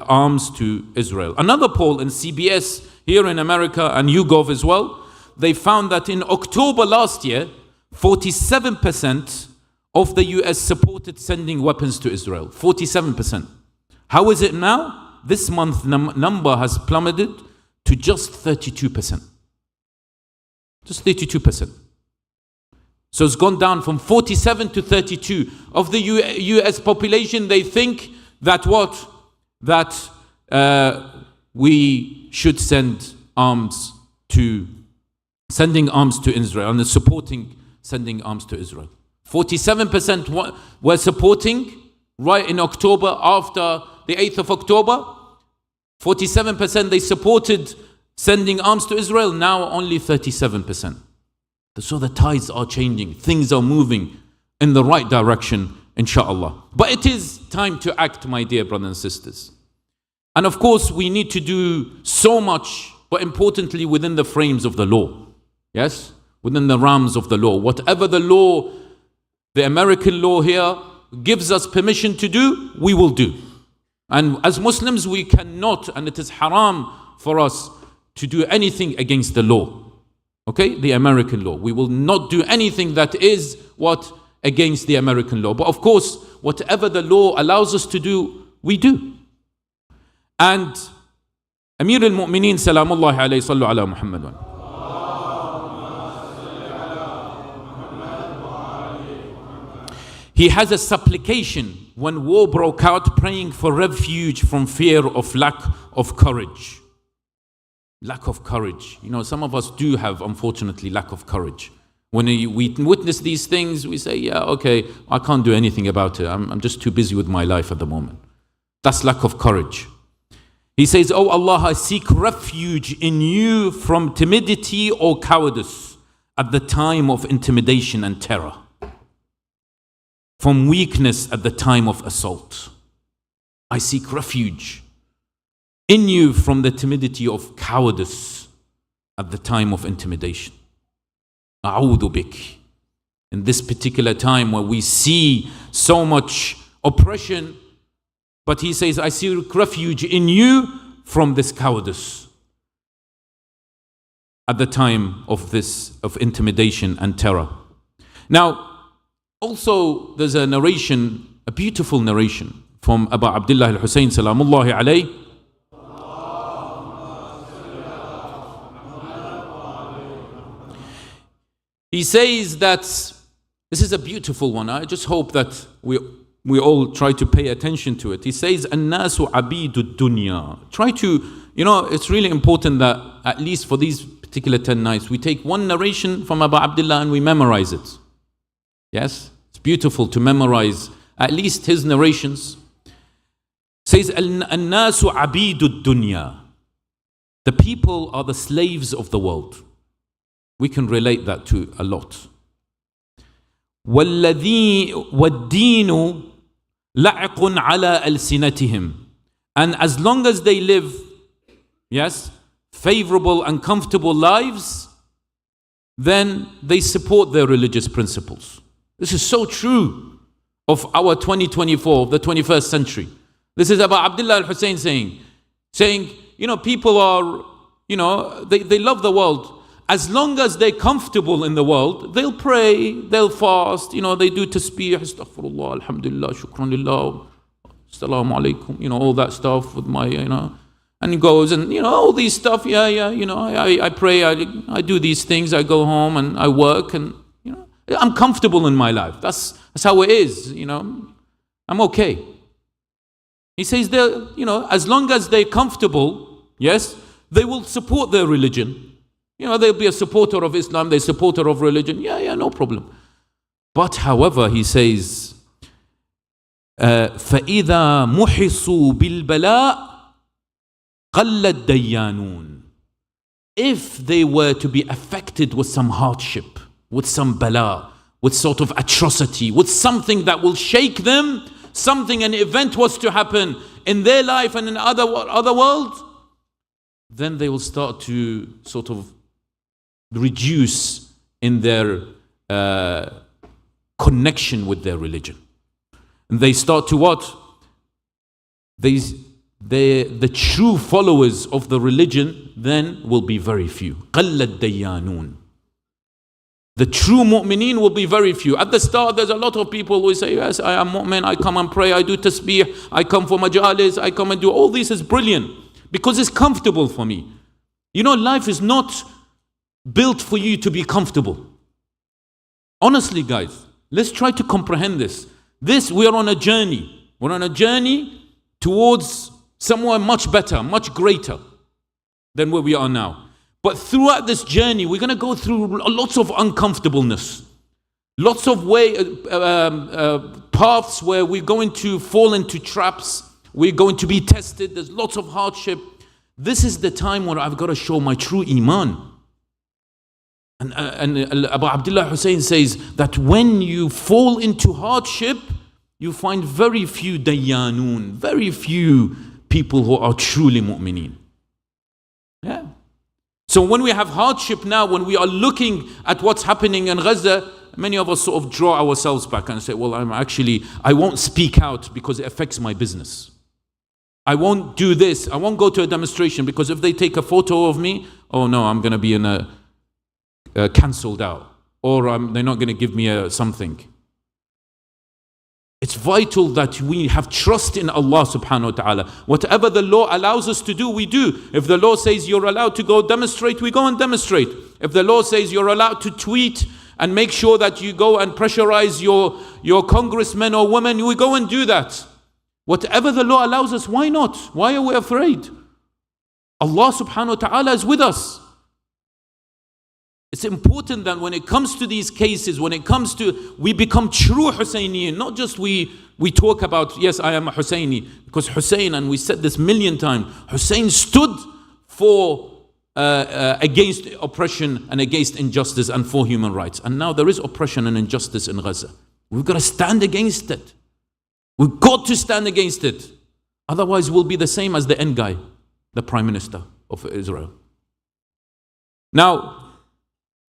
Speaker 1: arms to Israel. Another poll in CBS here in America and YouGov as well, they found that in October last year, 47% of the US supported sending weapons to Israel. 47%. How is it now? This month number has plummeted to just 32%. Just 32%. So it's gone down from 47 to 32. Of the US population, they think that what? That we should sending arms to Israel and supporting sending arms to Israel. 47% were supporting right in October, after the 8th of October. 47% they supported sending arms to Israel, now only 37%. So the tides are changing. Things are moving in the right direction, inshallah. But it is time to act, my dear brothers and sisters. And of course, we need to do so much, but importantly, within the frames of the law. Yes? Within the realms of the law. Whatever the law, the American law here, gives us permission to do, we will do. And as Muslims, we cannot, and it is haram for us to do anything against the law. Okay, the American law. We will not do anything that is what? Against the American law. But of course, whatever the law allows us to do, we do. And Amir al-Mu'mineen, salamullahi alayhi, sallu ala Muhammad. He has a supplication when war broke out, praying for refuge from fear of lack of courage. Lack of courage. You know, some of us do have, unfortunately, lack of courage. When we witness these things, we say, yeah, okay, I can't do anything about it. I'm just too busy with my life at the moment. That's lack of courage. He says, oh Allah, I seek refuge in you from timidity or cowardice at the time of intimidation and terror. From weakness at the time of assault. I seek refuge in you from the timidity of cowardice at the time of intimidation. A'udhu bik. In this particular time where we see so much oppression, but he says, I seek refuge in you from this cowardice at the time of intimidation and terror. Now, also there's a narration, a beautiful narration from Abu Abdullah al-Hussein, salamullahi alayhi. He says that, this is a beautiful one. I just hope that we all try to pay attention to it. He says, "An-nasu abidu dunya." Try to, it's really important that at least for these particular 10 nights, we take one narration from Abu Abdullah and we memorize it. Yes? It's beautiful to memorize at least his narrations. Says, "An-nasu abidu dunya." The people are the slaves of the world. We can relate that to a lot. وَالدِّينُ لَعِقٌ عَلَىٰ أَلْسِنَتِهِمْ. And as long as they live, yes, favorable and comfortable lives, then they support their religious principles. This is so true of our 2024, the 21st century. This is Abu Abdullah al-Hussein saying, people are, they love the world. As long as they're comfortable in the world, they'll pray, they'll fast, they do tasbih, astaghfirullah, alhamdulillah, shukran lillah, assalamu alaikum, all that stuff with my, and he goes and, all these stuff, I pray, I do these things, I go home and I work and, I'm comfortable in my life. That's how it is, I'm okay. He says, as long as they're comfortable, yes, they will support their religion. They'll be a supporter of Islam, they're a supporter of religion. Yeah, no problem. But however, he says, فإذا محصوا بالبلاء قل الديانون. If they were to be affected with some hardship, with some bala, with sort of atrocity, with something that will shake them, an event was to happen in their life and in other world, then they will start to sort of reduce in their connection with their religion. And they start to what? The true followers of the religion then will be very few. قَلَّ الدَّيَّانُونَ. The true mu'mineen will be very few. At the start, there's a lot of people who say, yes, I am mu'min, I come and pray, I do tasbih, I come for majalis, I come and do all this is brilliant because it's comfortable for me. You know, life is not built for you to be comfortable. Honestly, guys, let's try to comprehend this. We are on a journey. We're on a journey towards somewhere much better, much greater than where we are now. But throughout this journey, we're going to go through lots of uncomfortableness, lots of paths where we're going to fall into traps, we're going to be tested, there's lots of hardship. This is the time where I've got to show my true iman. And Abu Abdullah Hussein says that when you fall into hardship, you find very few dayyanun, very few people who are truly mu'mineen. Yeah. So when we have hardship now, when we are looking at what's happening in Gaza, many of us sort of draw ourselves back and say, well, I won't speak out because it affects my business. I won't do this. I won't go to a demonstration because if they take a photo of me, oh no, I'm going to be cancelled out, or they're not going to give me something. It's vital that we have trust in Allah subhanahu wa ta'ala. Whatever the law allows us to do, we do. If the law says you're allowed to go demonstrate, we go and demonstrate. If the law says you're allowed to tweet and make sure that you go and pressurize your congressmen or women, we go and do that. Whatever the law allows us, why not? Why are we afraid? Allah subhanahu wa ta'ala is with us. It's important that when it comes to these cases, we become true Husseiniyin, not just we talk about, yes, I am a Husseini, because Hussein, and we said this 1,000,000 times, Hussein stood for against oppression and against injustice and for human rights. And now there is oppression and injustice in Gaza. We've got to stand against it. We've got to stand against it. Otherwise we'll be the same as the end guy, the Prime Minister of Israel. Now,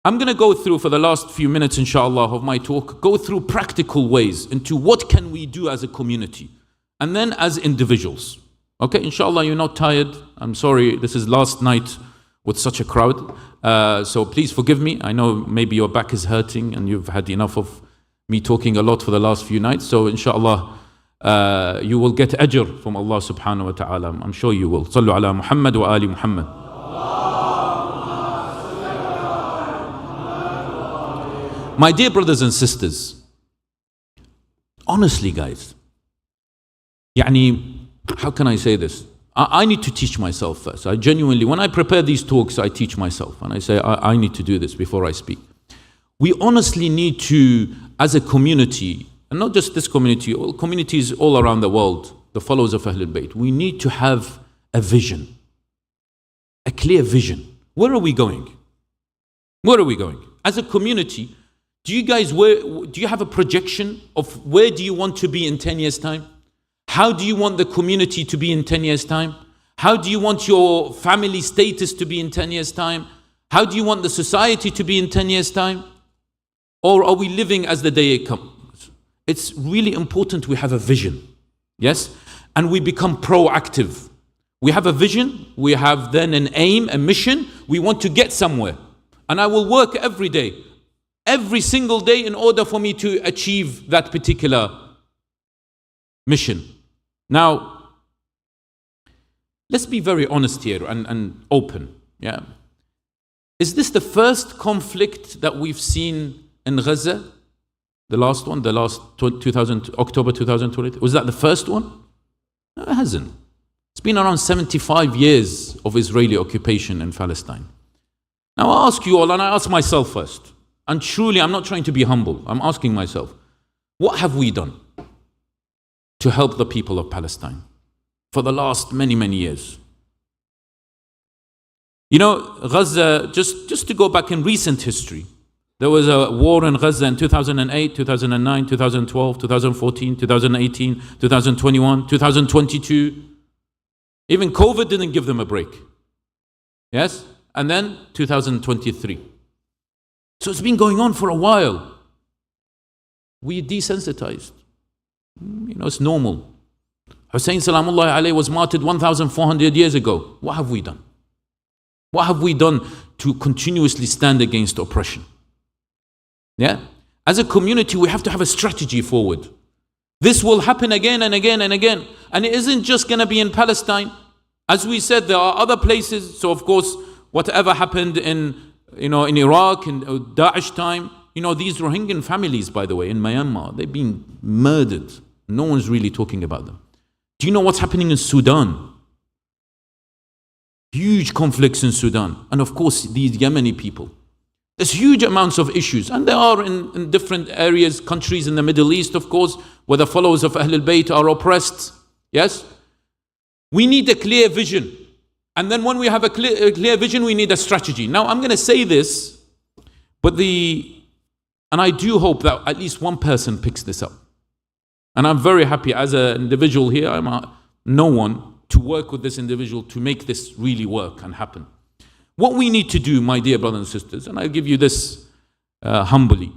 Speaker 1: I'm going to go through for the last few minutes, inshallah, of my talk, go through practical ways into what can we do as a community and then as individuals. Okay, inshallah, you're not tired. I'm sorry, this is last night with such a crowd. So please forgive me. I know maybe your back is hurting and you've had enough of me talking a lot for the last few nights. So inshallah, you will get ajr from Allah subhanahu wa ta'ala. I'm sure you will. Sallu ala Muhammad wa ali Muhammad. My dear brothers and sisters, honestly guys, how can I say this? I need to teach myself first. I genuinely, when I prepare these talks, I teach myself and I say, I need to do this before I speak. We honestly need to, as a community, and not just this community, all communities all around the world, the followers of Ahlul Bayt, we need to have a vision, a clear vision. Where are we going? Where are we going? As a community, do you have a projection of where do you want to be in 10 years' time? How do you want the community to be in 10 years' time? How do you want your family status to be in 10 years' time? How do you want the society to be in 10 years' time? Or are we living as the day it comes? It's really important we have a vision, yes? And we become proactive. We have a vision, we have then an aim, a mission, we want to get somewhere. And I will work every single day in order for me to achieve that particular mission. Now, let's be very honest here and open. Yeah, is this the first conflict that we've seen in Gaza? The last one, October 2020? Was that the first one? No, it hasn't. It's been around 75 years of Israeli occupation in Palestine. Now I ask you all, and I ask myself first, and truly I'm not trying to be humble, I'm asking myself, what have we done? to help the people of Palestine for the last many, many years. You know, Gaza, just to go back in recent history, there was a war in Gaza in 2008, 2009, 2012, 2014, 2018, 2021, 2022. Even COVID didn't give them a break. Yes? And then 2023. So it's been going on for a while. We desensitized. You know, it's normal. Hussein Salamullahi alayhi was martyred 1,400 years ago. What have we done? What have we done to continuously stand against oppression? Yeah? As a community, we have to have a strategy forward. This will happen again and again and again. And it isn't just going to be in Palestine. As we said, there are other places. So of course, whatever happened in Iraq, in Daesh time, these Rohingya families, by the way, in Myanmar, they've been murdered. No one's really talking about them. Do you know what's happening in Sudan? Huge conflicts in Sudan. And of course, these Yemeni people. There's huge amounts of issues. And there are in different areas, countries in the Middle East, of course, where the followers of Ahlul Bayt are oppressed. Yes? We need a clear vision. And then when we have a clear vision, we need a strategy. Now, I'm going to say this, and I do hope that at least one person picks this up. And I'm very happy as an individual here, no one, to work with this individual to make this really work and happen. What we need to do, my dear brothers and sisters, and I'll give you this humbly,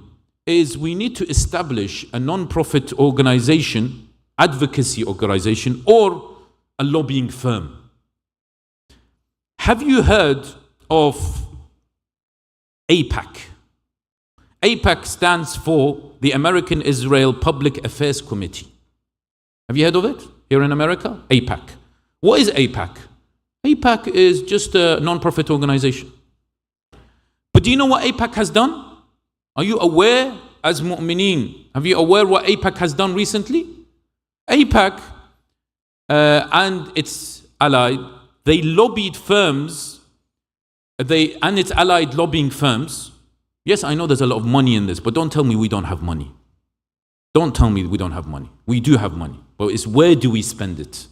Speaker 1: is we need to establish a non-profit organization, advocacy organization, or a lobbying firm. Have you heard of AIPAC? AIPAC stands for the American Israel Public Affairs Committee. Have you heard of it here in America? AIPAC. What is AIPAC? AIPAC is just a non-profit organization. But do you know what AIPAC has done? Are you aware as mu'mineen? Have you aware what AIPAC has done recently? AIPAC and its allied, they lobbied firms, and its allied lobbying firms. Yes, I know there's a lot of money in this, but don't tell me we don't have money. Don't tell me we don't have money. We do have money. But it's where do we spend it?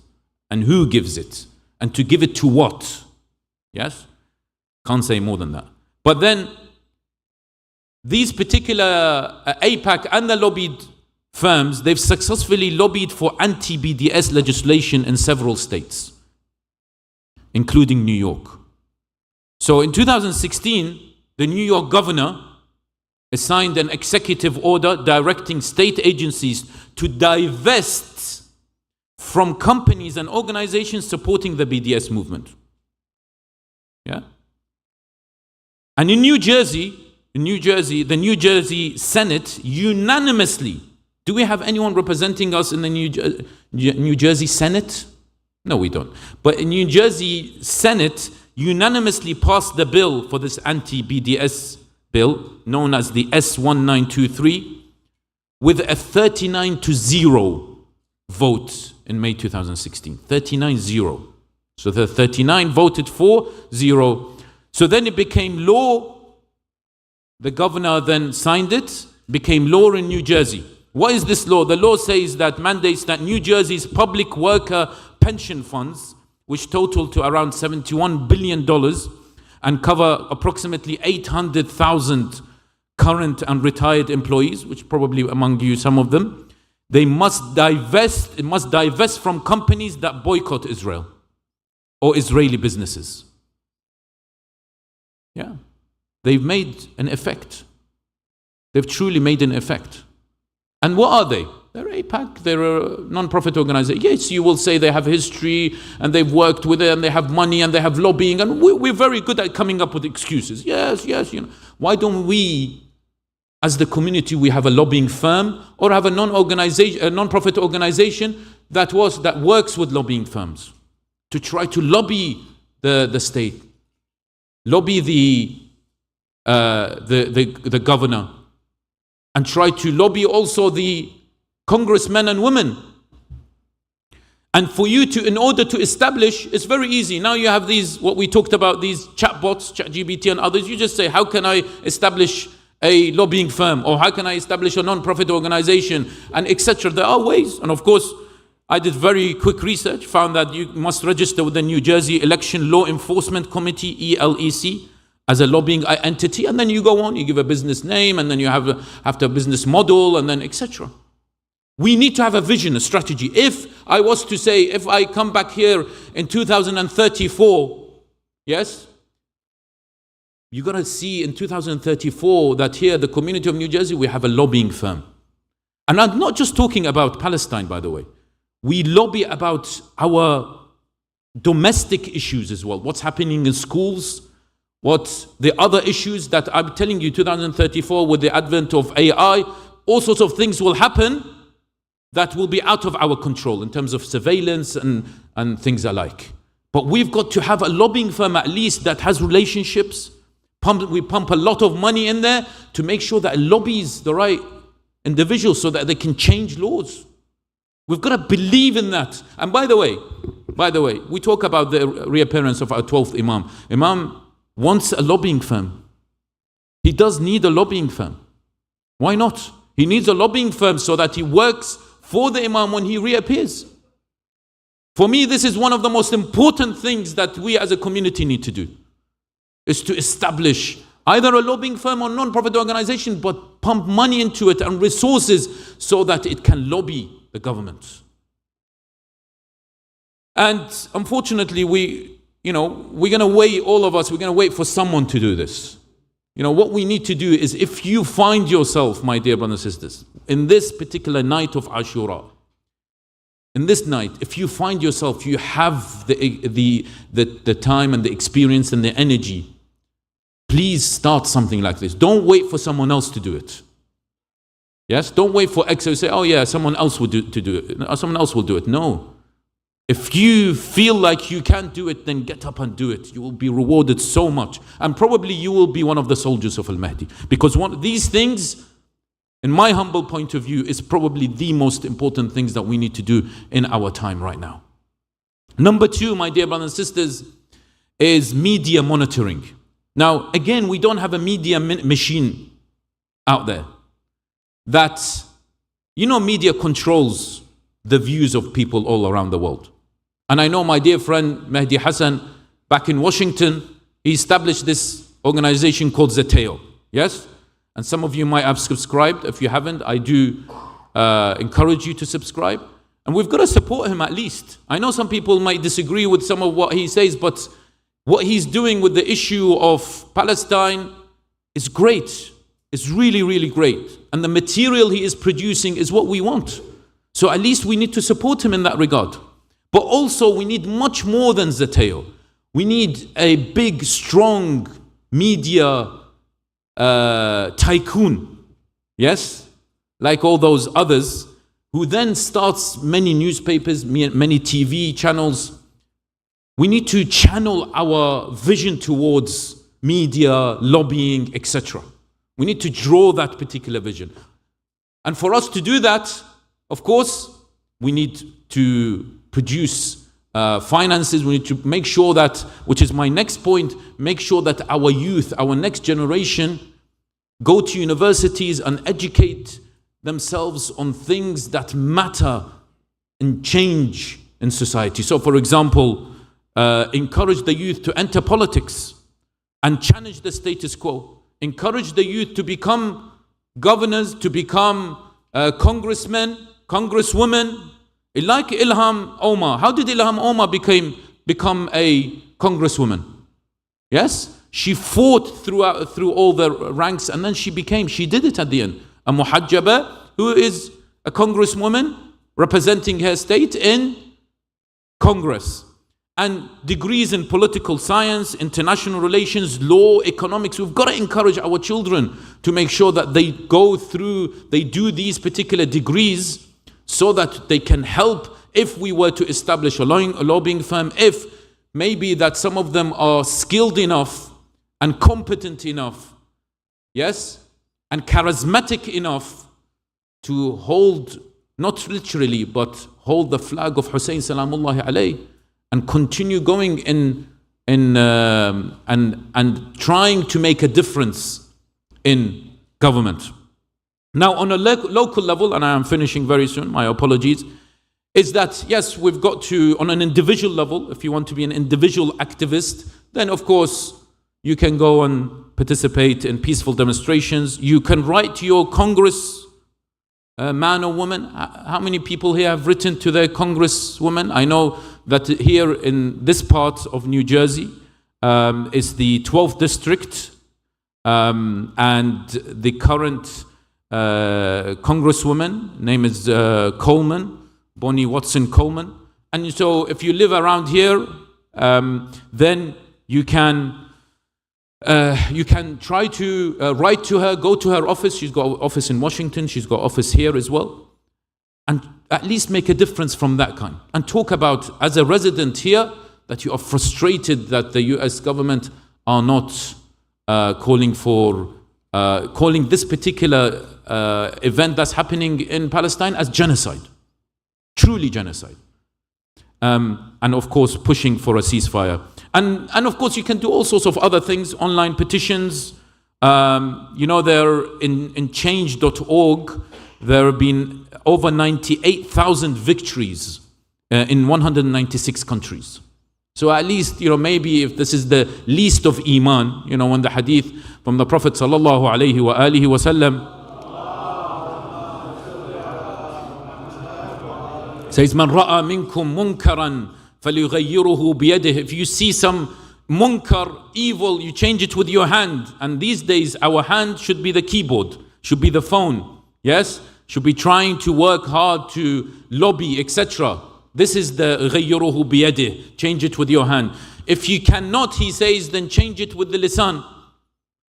Speaker 1: And who gives it? And to give it to what? Yes? Can't say more than that. But then, these particular AIPAC and the lobbied firms, they've successfully lobbied for anti-BDS legislation in several states, including New York. So in 2016, the New York governor signed an executive order directing state agencies to divest from companies and organizations supporting the BDS movement. Yeah? And in New Jersey, the New Jersey Senate unanimously, do we have anyone representing us in the New Jersey Senate? No, we don't. But in New Jersey Senate unanimously passed the bill for this anti-BDS bill, known as the S1923, with a 39-0 vote in May 2016. 39-0. So the 39 voted for, 0. So then it became law. The governor then signed it, became law in New Jersey. What is this law? The law says that mandates that New Jersey's public worker pension funds, which total to around $71 billion and cover approximately 800,000 current and retired employees, which probably among you, some of them, it must divest from companies that boycott Israel or Israeli businesses. Yeah. They've made an effect. They've truly made an effect. And what are they? They're AIPAC, they're a non-profit organization. Yes, you will say they have history and they've worked with it and they have money and they have lobbying and we're very good at coming up with excuses. Yes, Why don't we, as the community, we have a lobbying firm or have a non-profit organization that works with lobbying firms to try to lobby the state, lobby the governor, and try to lobby also the congressmen and women. And for you to, in order to establish, it's very easy. Now you have these, what we talked about, these chatbots, ChatGPT and others. You just say, how can I establish a lobbying firm? Or how can I establish a non-profit organization? And etc. There are ways. And of course, I did very quick research, found that you must register with the New Jersey Election Law Enforcement Committee, ELEC, as a lobbying entity, and then you go on, you give a business name, and then you have to have a business model, and then etc. We need to have a vision, a strategy. If I was to say, if I come back here in 2034, yes, you're going to see in 2034 that here, the community of New Jersey, we have a lobbying firm. And I'm not just talking about Palestine, by the way. We lobby about our domestic issues as well. What's happening in schools, what the other issues that I'm telling you, 2034, with the advent of AI, all sorts of things will happen that will be out of our control in terms of surveillance and things alike. But we've got to have a lobbying firm at least that has relationships. We pump a lot of money in there to make sure that it lobbies the right individuals so that they can change laws. We've got to believe in that. And by the way, we talk about the reappearance of our 12th Imam. Imam wants a lobbying firm. He does need a lobbying firm. Why not? He needs a lobbying firm so that he works for the Imam when he reappears. For me, this is one of the most important things that we as a community need to do, is to establish either a lobbying firm or non-profit organization, but pump money into it and resources so that it can lobby the government. And unfortunately, we're going to wait, all of us, we're going to wait for someone to do this. What we need to do is, if you find yourself, my dear brothers and sisters, in this particular night of Ashura, in this night, if you find yourself, you have the time and the experience and the energy, please start something like this. Don't wait for someone else to do it. Yes, don't wait for X to say, oh yeah, someone else will do it. Someone else will do it. No. If you feel like you can't do it, then get up and do it. You will be rewarded so much. And probably you will be one of the soldiers of Al-Mahdi. Because one of these things, in my humble point of view, is probably the most important things that we need to do in our time right now. Number two, my dear brothers and sisters, is media monitoring. Now, again, we don't have a media machine out there. That, media controls the views of people all around the world. And I know my dear friend Mehdi Hassan, back in Washington, he established this organization called Zeteo. Yes? And some of you might have subscribed. If you haven't, I do encourage you to subscribe. And we've got to support him at least. I know some people might disagree with some of what he says, but what he's doing with the issue of Palestine is great. It's really, really great. And the material he is producing is what we want. So at least we need to support him in that regard. But also we need much more than Zeteo. We need a big, strong media tycoon. Yes? Like all those others, who then starts many newspapers, many TV channels. We need to channel our vision towards media, lobbying, etc. We need to draw that particular vision. And for us to do that, of course, we need to produce finances. We need to make sure that, which is my next point, make sure that our youth, our next generation, go to universities and educate themselves on things that matter and change in society. So, for example, encourage the youth to enter politics and challenge the status quo. Encourage the youth to become governors, to become congressmen, congresswomen. Like Ilham Omar. How did Ilham Omar become a congresswoman? Yes? She fought through all the ranks, and then she did it at the end. A muhajjaba, who is a congresswoman representing her state in Congress. And degrees in political science, international relations, law, economics. We've got to encourage our children to make sure that they do these particular degrees so that they can help if we were to establish a lobbying firm, if maybe that some of them are skilled enough and competent enough, yes, and charismatic enough to hold, not literally, but hold the flag of Hussein salamullahi alayhi, and continue going and trying to make a difference in government. Now, on a local level, and I am finishing very soon, my apologies, is that, yes, we've got to, on an individual level, if you want to be an individual activist, then of course you can go and participate in peaceful demonstrations. You can write to your Congress man or woman. How many people here have written to their congresswoman? I know that here in this part of New Jersey is the 12th district, and the current congresswoman name is Coleman, Bonnie Watson Coleman. And so if you live around here, then you can try to write to her, go to her office. She's got an office in Washington, she's got an office here as well, and at least make a difference from that kind, and talk about, as a resident here, that you are frustrated that the US government are not calling this particular event that's happening in Palestine as genocide, truly genocide. And of course pushing for a ceasefire. And of course you can do all sorts of other things, online petitions. There in change.org, there have been over 98,000 victories in 196 countries. So at least, maybe if this is the least of Iman, when the hadith from the Prophet sallallahu alaihi wasallam says, "Man ra'a minkum munkaran falyughayyirhu biyadihi." If you see some munkar, evil, you change it with your hand. And these days, our hand should be the keyboard, should be the phone. Yes, should be trying to work hard to lobby, etc. This is the ghayyirhu biyadihi. Change it with your hand. If you cannot, he says, then change it with the lisan.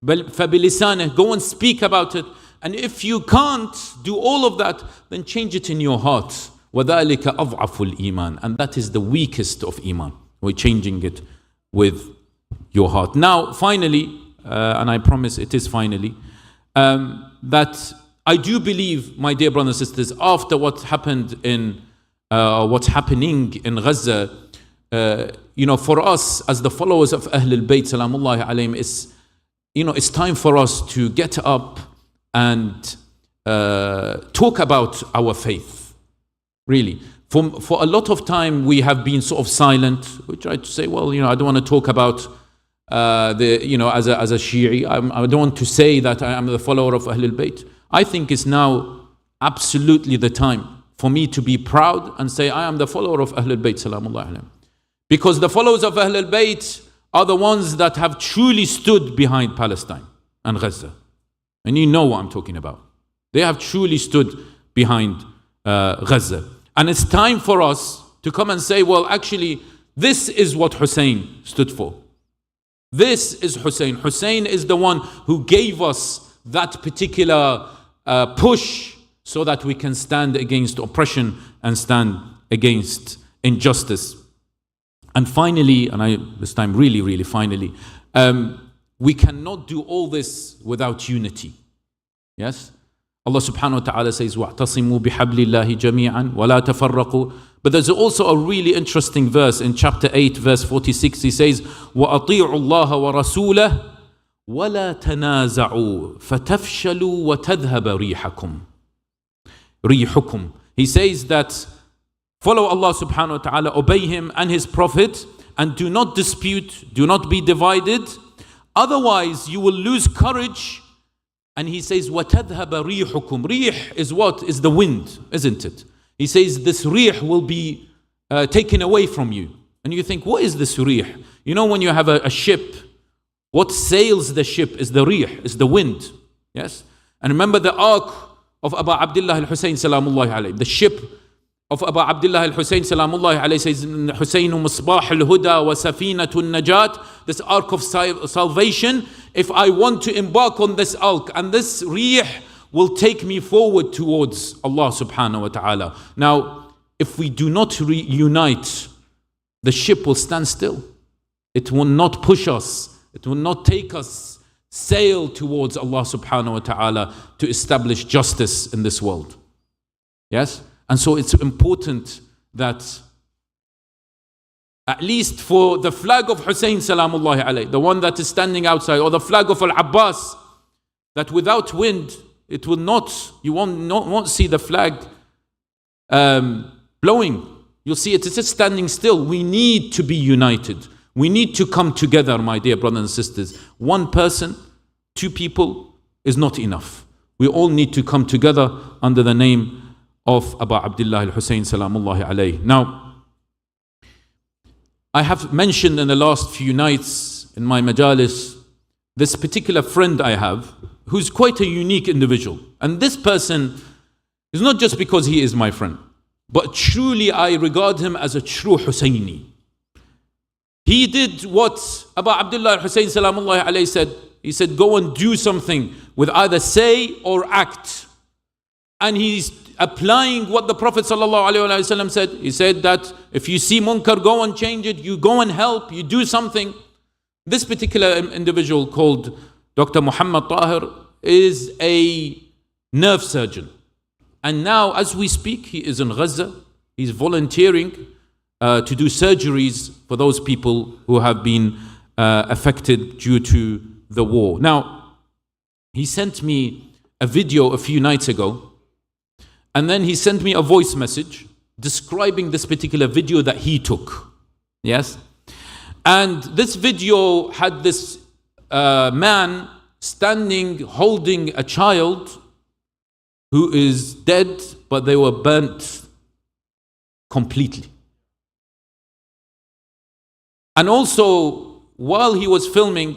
Speaker 1: فَبِلِسَانِهِ. Go and speak about it. And if you can't do all of that, then change it in your heart. وَذَلِكَ أَضْعَفُ الْإِيمَانِ. And that is the weakest of Iman. We're changing it with your heart. Now, finally, and I promise it is finally, that I do believe, my dear brothers and sisters, after what happened what's happening in Gaza, for us as the followers of Ahlul Bayt, salamullahi alayhim, it's time for us to get up and talk about our faith. Really, for a lot of time we have been sort of silent. We try to say, well, I don't want to talk about as a Shi'i. I don't want to say that I am the follower of Ahlul Bayt. I think it's now absolutely the time for me to be proud and say I am the follower of Ahlul Bayt, salamullahi alayhim. Because the followers of Ahlul Bayt are the ones that have truly stood behind Palestine and Gaza. And you know what I'm talking about. They have truly stood behind Gaza. And it's time for us to come and say, well, actually, this is what Hussein stood for. This is Hussein. Hussein is the one who gave us that particular push so that we can stand against oppression and stand against injustice. And finally, this time really, really finally, we cannot do all this without unity. Yes? Allah subhanahu wa ta'ala says, وَاعْتَصِمُوا بِحَبْلِ اللَّهِ جَمِيعًا وَلَا تَفَرَّقُوا. But there's also a really interesting verse in chapter 8, verse 46. He says, وَأَطِيعُوا اللَّهَ وَرَسُولَهُ وَلَا تَنَازَعُوا فَتَفْشَلُوا وَتَذْهَبَ رِيحُكُمْ. He says that follow Allah subhanahu wa ta'ala, obey Him and His Prophet, and do not dispute, do not be divided. Otherwise, you will lose courage. And he says, وَتَذْهَبَ رِيحُكُمْ. Rih is what? Is the wind, isn't it? He says, this rih will be taken away from you. And you think, what is this rih? When you have a ship, what sails the ship is the rih, is the wind. Yes? And remember the ark of Abu Abdullah al-Hussein, salamullahi alayhi. The ship of Abu Abdullah al-Hussein, salamullahi alayhi, says, Husseinu misbah al-huda wa safinatu najat. This ark of salvation, if I want to embark on this ark, and this rih will take me forward towards Allah subhanahu wa ta'ala. Now, if we do not reunite, the ship will stand still. It will not push us. It will not take us sail towards Allah subhanahu wa ta'ala to establish justice in this world. Yes? And so it's important that at least for the flag of Hussein salamullahi alayhi, the one that is standing outside, or the flag of Al-Abbas, that without wind, it will not, you won't see the flag blowing. You'll see it's just standing still. We need to be united. We need to come together, my dear brothers and sisters. One person, two people is not enough. We all need to come together under the name of Abu Abdullah al-Hussein salamullahi alayhi. Now, I have mentioned in the last few nights in my majalis this particular friend I have who's quite a unique individual. And this person is not just because he is my friend, but truly I regard him as a true Husseini. He did what Abu Abdullah al-Hussein salamullahi alayhi said. He said, go and do something with either say or act. And he's applying what the Prophet sallallahu alaihi wasallam said. He said that if you see munkar, go and change it. You go and help. You do something. This particular individual called Dr. Muhammad Tahir is a nerve surgeon. And now as we speak, he is in Gaza. He's volunteering to do surgeries for those people who have been affected due to the war. Now, he sent me a video a few nights ago, and then he sent me a voice message describing this particular video that he took. Yes? And this video had this man standing holding a child who is dead, but they were burnt completely. And also, while he was filming,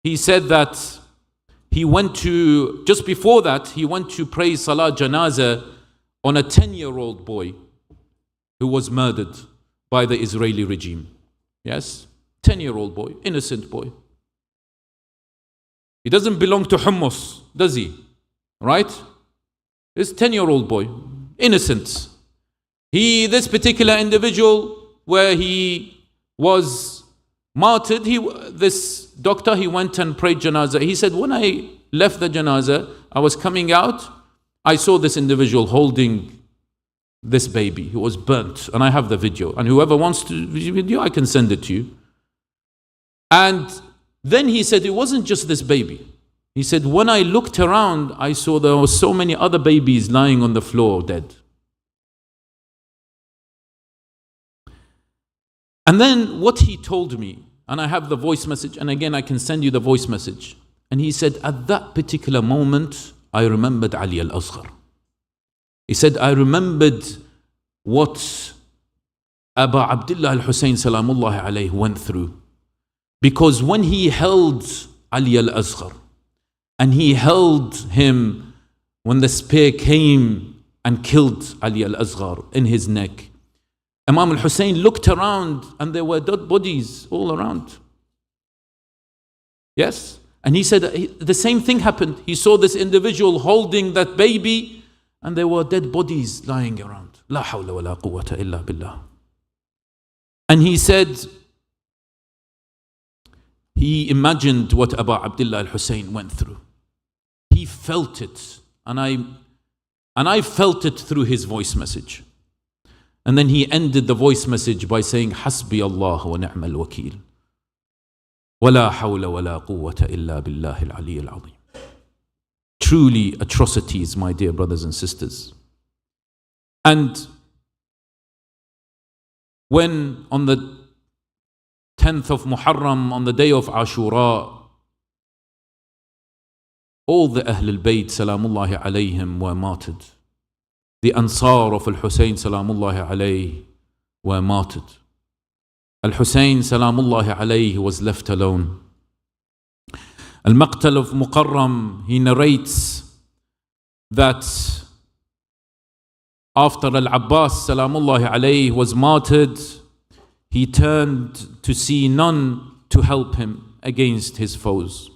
Speaker 1: he said that he went to, just before that, he went to pray Salah Janazah on a 10-year-old boy who was murdered by the Israeli regime. Yes? 10-year-old boy, innocent boy. He doesn't belong to hummus, does he? Right? This 10-year-old boy, innocent. This particular individual, where he was martyred, this doctor, he went and prayed janazah. He said, when I left the janazah, I was coming out, I saw this individual holding this baby who was burnt. And I have the video. And whoever wants to video, I can send it to you. And then he said, it wasn't just this baby. He said, when I looked around, I saw there were so many other babies lying on the floor dead. And then what he told me, and I have the voice message, and again I can send you the voice message. And he said, at that particular moment, I remembered Ali al-Asghar. He said, I remembered what Abu Abdullah al-Hussein salamullahi alayhi went through. Because when he held Ali al-Asghar, and he held him when the spear came and killed Ali al-Asghar in his neck, Imam al-Hussein looked around and there were dead bodies all around. Yes? And he said the same thing happened. He saw this individual holding that baby and there were dead bodies lying around. La hawla wa la quwwata illa billah. And he said, he imagined what Abu Abdullah al-Hussein went through. He felt it. And I felt it through his voice message. And then he ended the voice message by saying, Hasbi Allah wa ni'mal wakil. Wa la hawla wa la quwwata illa billahi al-ali al-azim. Truly atrocities, my dear brothers and sisters. And when on the 10th of Muharram, on the day of Ashura, all the Ahl al-Bayt salamullahi alayhim were martyred. The Ansar of Al-Hussein salamullahi alayhi were martyred. Al-Hussein salamullahi alayhi was left alone. Al-Maqtal of Muharram, he narrates that after Al-Abbas salamullahi alayhi was martyred, he turned to see none to help him against his foes.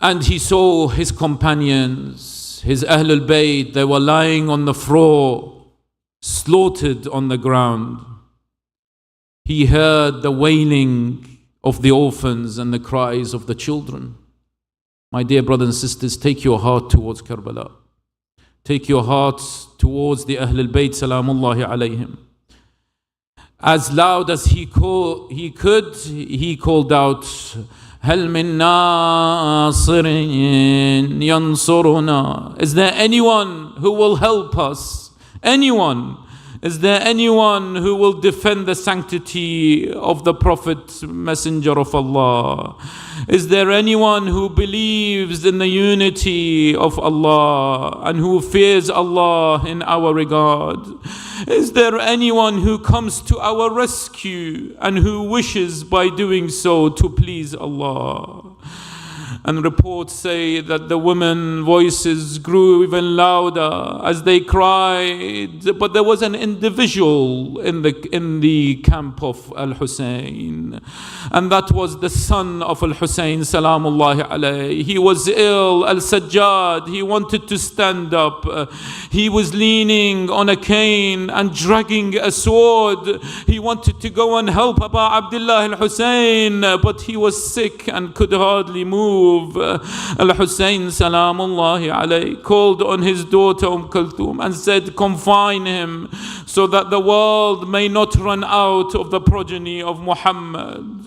Speaker 1: And he saw his companions, his Ahl al-Bayt, they were lying on the floor, slaughtered on the ground. He heard the wailing of the orphans and the cries of the children. My dear brothers and sisters, take your heart towards Karbala. Take your hearts towards the Ahl al-Bayt salamullahi alayhim. As loud as he could, he called out, هل من ناصر ينصرنا? Is there anyone who will help us? Anyone? Is there anyone who will defend the sanctity of the Prophet, Messenger of Allah? Is there anyone who believes in the unity of Allah and who fears Allah in our regard? Is there anyone who comes to our rescue and who wishes by doing so to please Allah? And reports say that the women's voices grew even louder as they cried. But there was an individual in the camp of Al-Hussein, and that was the son of Al-Hussein, salamullahi alayhi. He was ill, Al-Sajjad. He wanted to stand up. He was leaning on a cane and dragging a sword. He wanted to go and help Aba Abdullah Al-Hussein, but he was sick and could hardly move. Al-Hussein salamullahi alayhi called on his daughter Kulthum and said, confine him so that the world may not run out of the progeny of Muhammad.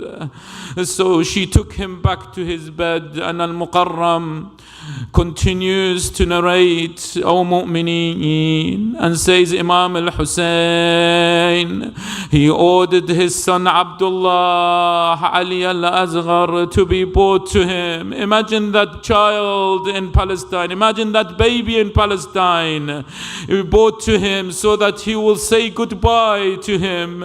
Speaker 1: So she took him back to his bed, and Al-Muqarram continues to narrate, O mu'mineen, and says Imam al-Hussein, he ordered his son Abdullah Ali al-Asghar to be brought to him. Imagine that child in Palestine, imagine that baby in Palestine, brought to him so that he will say goodbye to him.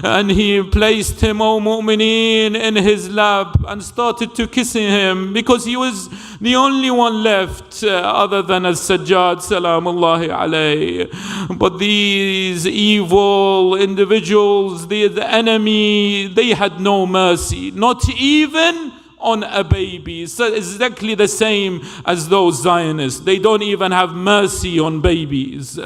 Speaker 1: And he placed him, O mu'mineen, in his lap and started to kiss him, because he was the only one left other than As-Sajjad salamullahi alayhi. But these evil individuals, the enemy, they had no mercy, not even on a baby. So exactly the same as those Zionists. They don't even have mercy on babies.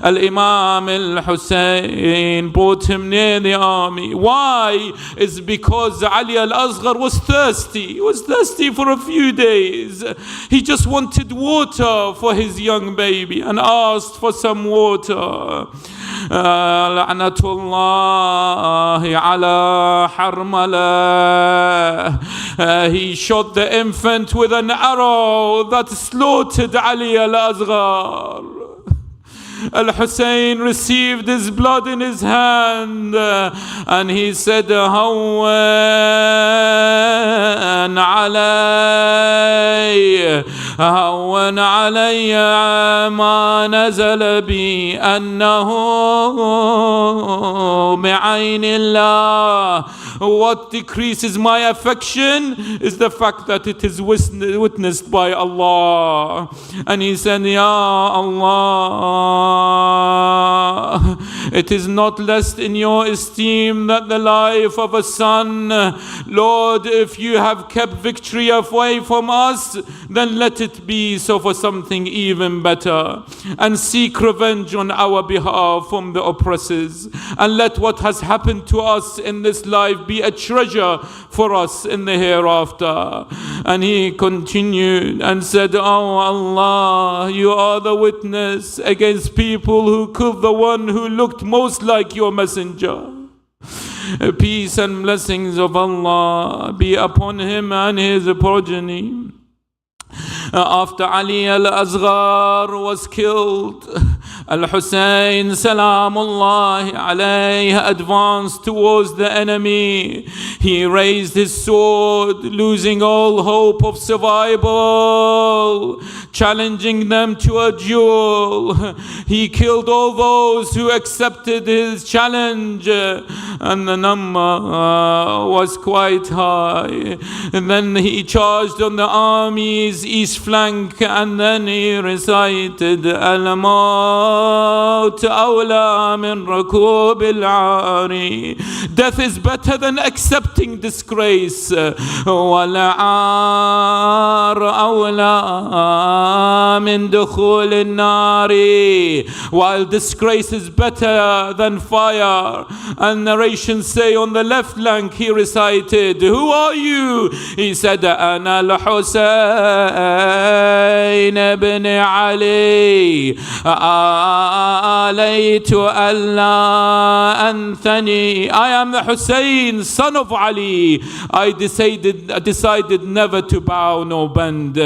Speaker 1: Al-Imam al-Hussein brought him near the army. Why? It's because Ali al-Asghar was thirsty. He was thirsty for a few days. He just wanted water for his young baby and asked for some water. La'natullahi ala Harmala. He shot the infant with an arrow that slaughtered Ali al-Asghar. Al-Hussein received his blood in his hand, and he said, هون علي هون علي ما نزل بي أنه بعين الله. What decreases my affection is the fact that it is witnessed by Allah. And he said, Ya Allah, it is not less in your esteem that the life of a son. Lord, if you have kept victory away from us, then let it be so for something even better. And seek revenge on our behalf from the oppressors. And let what has happened to us in this life be a treasure for us in the hereafter. And he continued and said, Oh Allah, you are the witness against people who killed the one who looked most like your messenger. Peace and blessings of Allah be upon him and his progeny. After Ali al-Asghar was killed, Al-Hussein salamullahi alayhi advanced towards the enemy. He raised his sword, losing all hope of survival, challenging them to a duel. He killed all those who accepted his challenge, and the number was quite high. And then he charged on the army's east flank, and then he recited Al-Maut awla min rakub al-ari. Death is better than accepting disgrace. Wal-ar awla min dukhul al-nari. While disgrace is better than fire. And narrations say on the left flank he recited, Who are you? He said, Ana al-Hussein ibn Ali. وآليت ألا أنثني. I am the Hussein, son of Ali. I decided never to bow nor bend.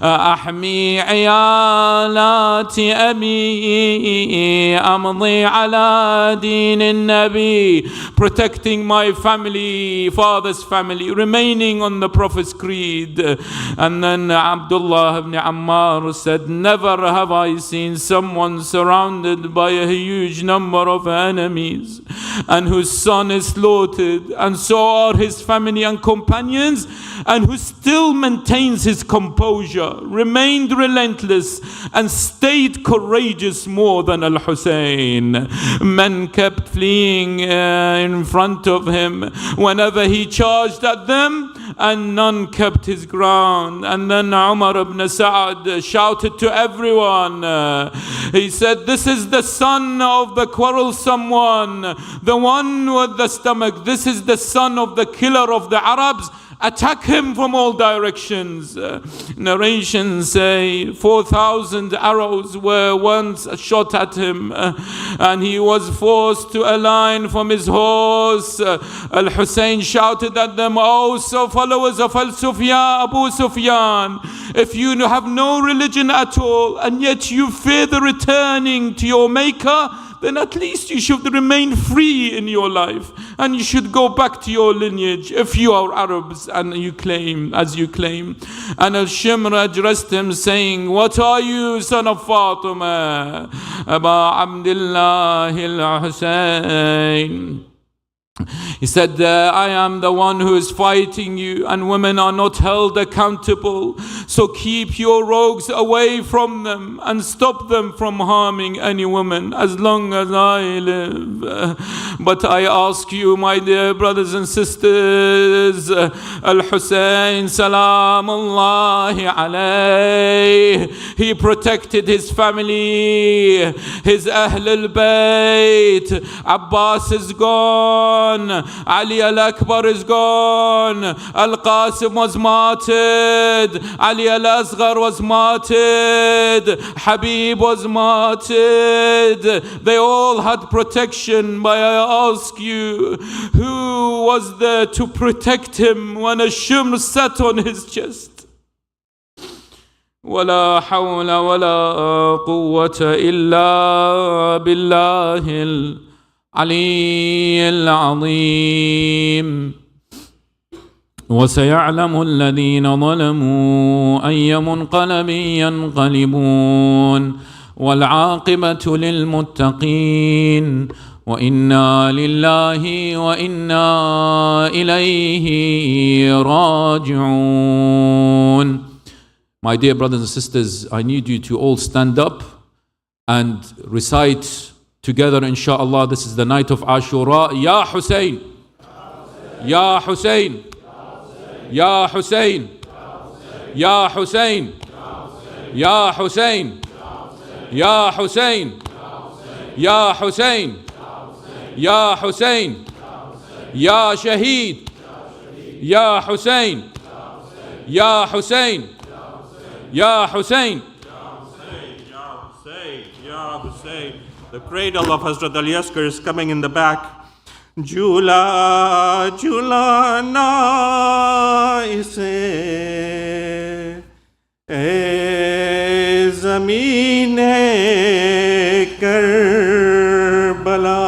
Speaker 1: أحمي عيالات أبي أمضي على دين النبي. Protecting my family, father's family, remaining on the Prophet's creed. And then Abdullah ibn Ammar said, never have I seen someone surrounded by a huge number of enemies and whose son is slaughtered, and so are his family and companions, and who still maintains his composure, remained relentless, and stayed courageous more than Al-Hussein. Men kept fleeing in front of him whenever he charged at them, and none kept his ground. And then Umar ibn Sa'd shouted to everyone, he said, this is the son of the quarrelsome one, the one with the stomach. This is the son of the killer of the Arabs. Attack him from all directions. Narrations say 4,000 arrows were once shot at him, and he was forced to align from his horse. Al-Hussein shouted at them, "Oh, so followers of Al-Sufyan, Abu Sufyan, if you have no religion at all, and yet you fear the returning to your Maker, then at least you should remain free in your life, and you should go back to your lineage if you are Arabs and you claim, as you claim." And Al-Shimr addressed him saying, "What are you, son of Fatima, Aba Abdullah al-Hussein?" He said, I am the one who is fighting you, and women are not held accountable. So keep your rogues away from them and stop them from harming any woman as long as I live. But I ask you, my dear brothers and sisters, Al-Hussein, salamullahi alayh, he protected his family, his Ahl al-Bayt. Abbas is gone. Ali al-Akbar is gone. Al-Qasim was martyred. Ali al-Asghar was martyred. Habib was martyred. They all had protection. But I ask you, who was there to protect him when a shimr sat on his chest? ولا حول ولا قوة إلا بالله العلي العظيم. وسيعلم الذين ظلموا أي منقلب ينقلبون والعاقبة للمتقين وإنا لله وإنا إليه راجعون. My dear brothers and sisters, I need you to all stand up and recite together, inshallah. This is the night of Ashura. Ya Hussein, Ya Hussein, Ya Hussein, Ya Hussein, Ya Hussein, Ya Hussein, Ya Hussein, Ya Hussein, Ya Shaheed, Ya Hussein, Ya Hussein, Ya Hussein,
Speaker 2: Ya Hussein. The cradle of Hazrat Ali-Asghar is coming in the back. Jula, Jula na ise zameen Karbala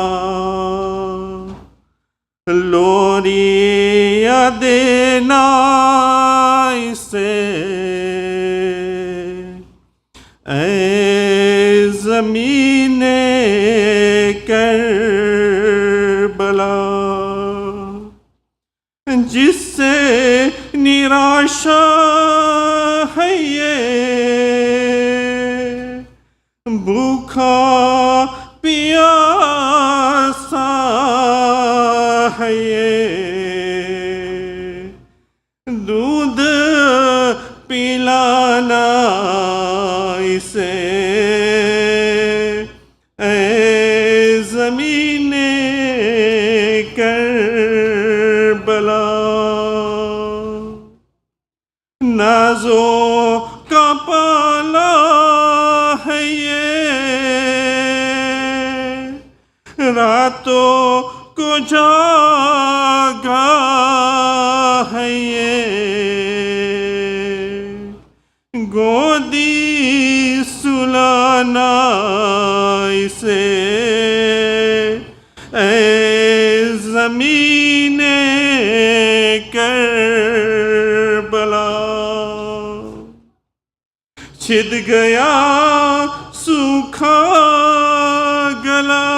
Speaker 2: loriya dena ise zameen Karbala जिससे निराशा है ये भूखा प्यासा है ये दूध पिलाना इसे नाज़ों का पाला है ये रातों को जागा है ये, गोदी सुलाना इसे, ऐ ज़मीने करबला। छिद गया सूखा गला,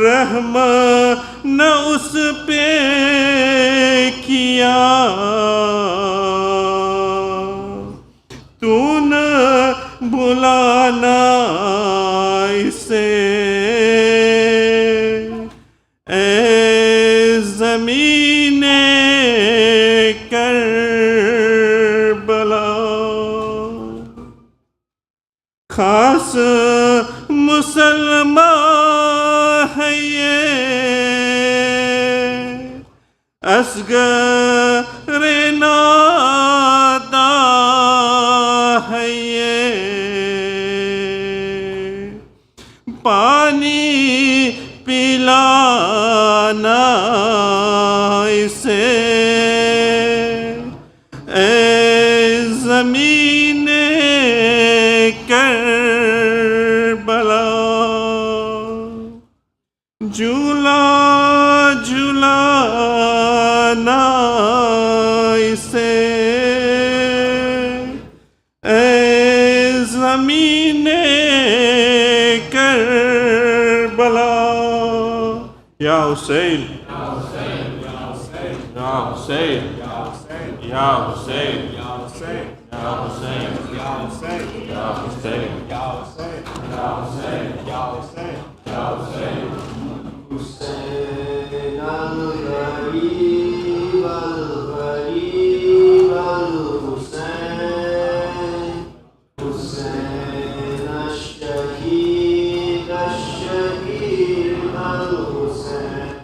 Speaker 2: रहम न उस पे किया, तू न बुलाना इसे, ऐ ज़मीने करबला। खास मुसलमान है ये, असगर नादा है ये, पानी पिलाना इसे, ऐ ज़मीने करबला। झूला झूलाना इसे, ऐ ज़मीने करबला। या हुसैन, या हुसैन, या हुसैन, या हुसैन, या हुसैन, या हुसैन, या हुसैन, या हुसैन, या हुसैन, या हुसैन, या हुसैन, या हुसैन, या Hussain.
Speaker 3: Hussein al-Gharib, al-Gharib, al-Hussein, Hussein al-Shahid, al-Shahid, al-Hussein,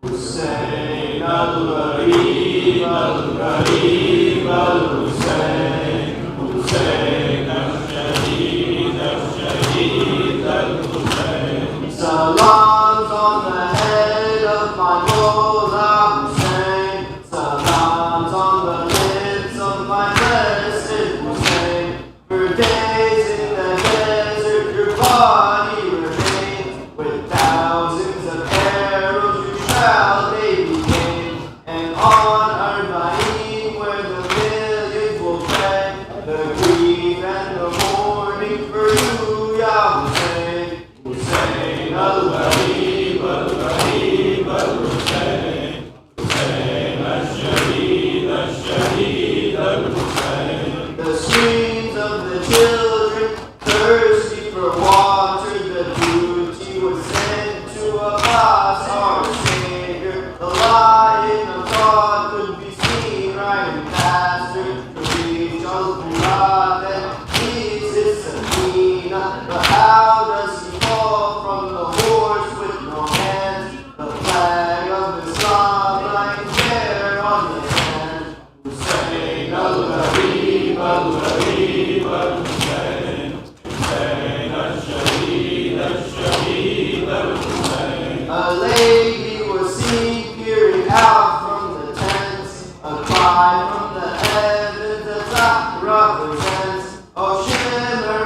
Speaker 3: Hussein al-Gharib, al-Gharib, al-Hussein, Hussein al-Shahid, al-Shahid, al-Hussein. Salams on the head of my Mola Hussein, salams on the lips of my blessed Hussein. For days in the desert your body remains, with thousands of arrows you shall they be gained. And on Arba'in where the millions will tread, the grief and the mourning for you, Ya Hussein. Hussein al-Gharib, al-Gharib, al-Hussein, Hussein al-Shahid, al-Shahid, al-Hussein. The screams of the children, thirsty for water, the duty was sent to Abbas, our Savior. The lion of God could be seen riding faster to reach al-Qur'an and ease his Sakina. But how does he fall from the horse with no hands? The flag of Islam lying there on his hand. Hussein al-Gharib, al-Gharib, al-Hussein, Hussein al-Shahid, al-Shahid, al-Hussein. A lady was seen peering out from the tents, a cry from the heavens that Zahra presents. Oh shimmer,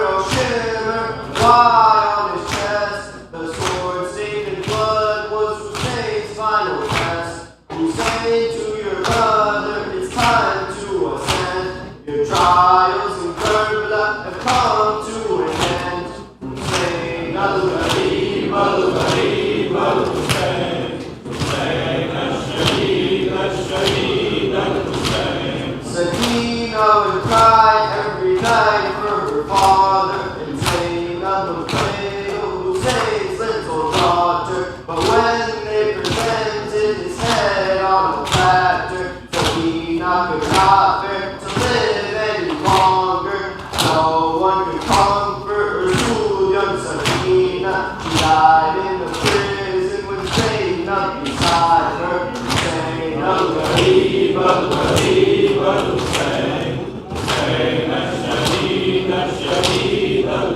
Speaker 3: why on his chest? The sword stained in blood was Hussein's final test. Hussein, to your brother, it's time to ascend. Your trials in Karbala have come to an end. Hussein al-Gharib, al-Gharib, al-Hussein, Hussein al-Shahid, al-Shahid, al-Hussein. Sakina would cry every night for her father, and Zainab would cradle Hussein's little daughter. But when they presented his head on a platter, Sakina could not bear to live any longer. No one could comfort her soothe young Sakina. She died in the prison with Zainab beside her. Hussein al-Gharib, al-Gharib, al-Hussein, Hussein al-Shahid, al-Shahid, al-Hussein.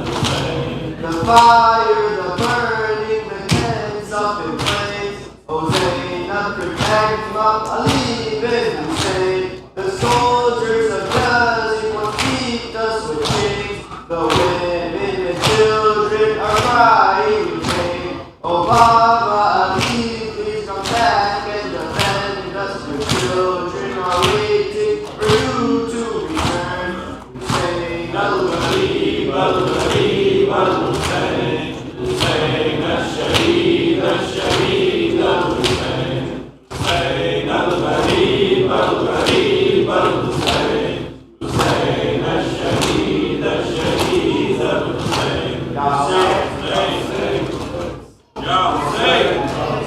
Speaker 3: fire, the burning, the tents up in flames. Hussein, protect from Ali bin Hussein. The soldiers of Gaza will beat us with chains. The women and children are crying in pain. Oh Baba Ali, please come back and defend us. Your children are waiting for you to return. Hussein al-Gharib, al-Gharib, al-Hussein. Hussein al-Shaheed, al-Shaheed, al-Hussein. Hussein al-Gharib, al-Gharib, al-Hussein. Hussein al-Shaheed, al-Shaheed, al-Hussein. Ya Hussein, Ya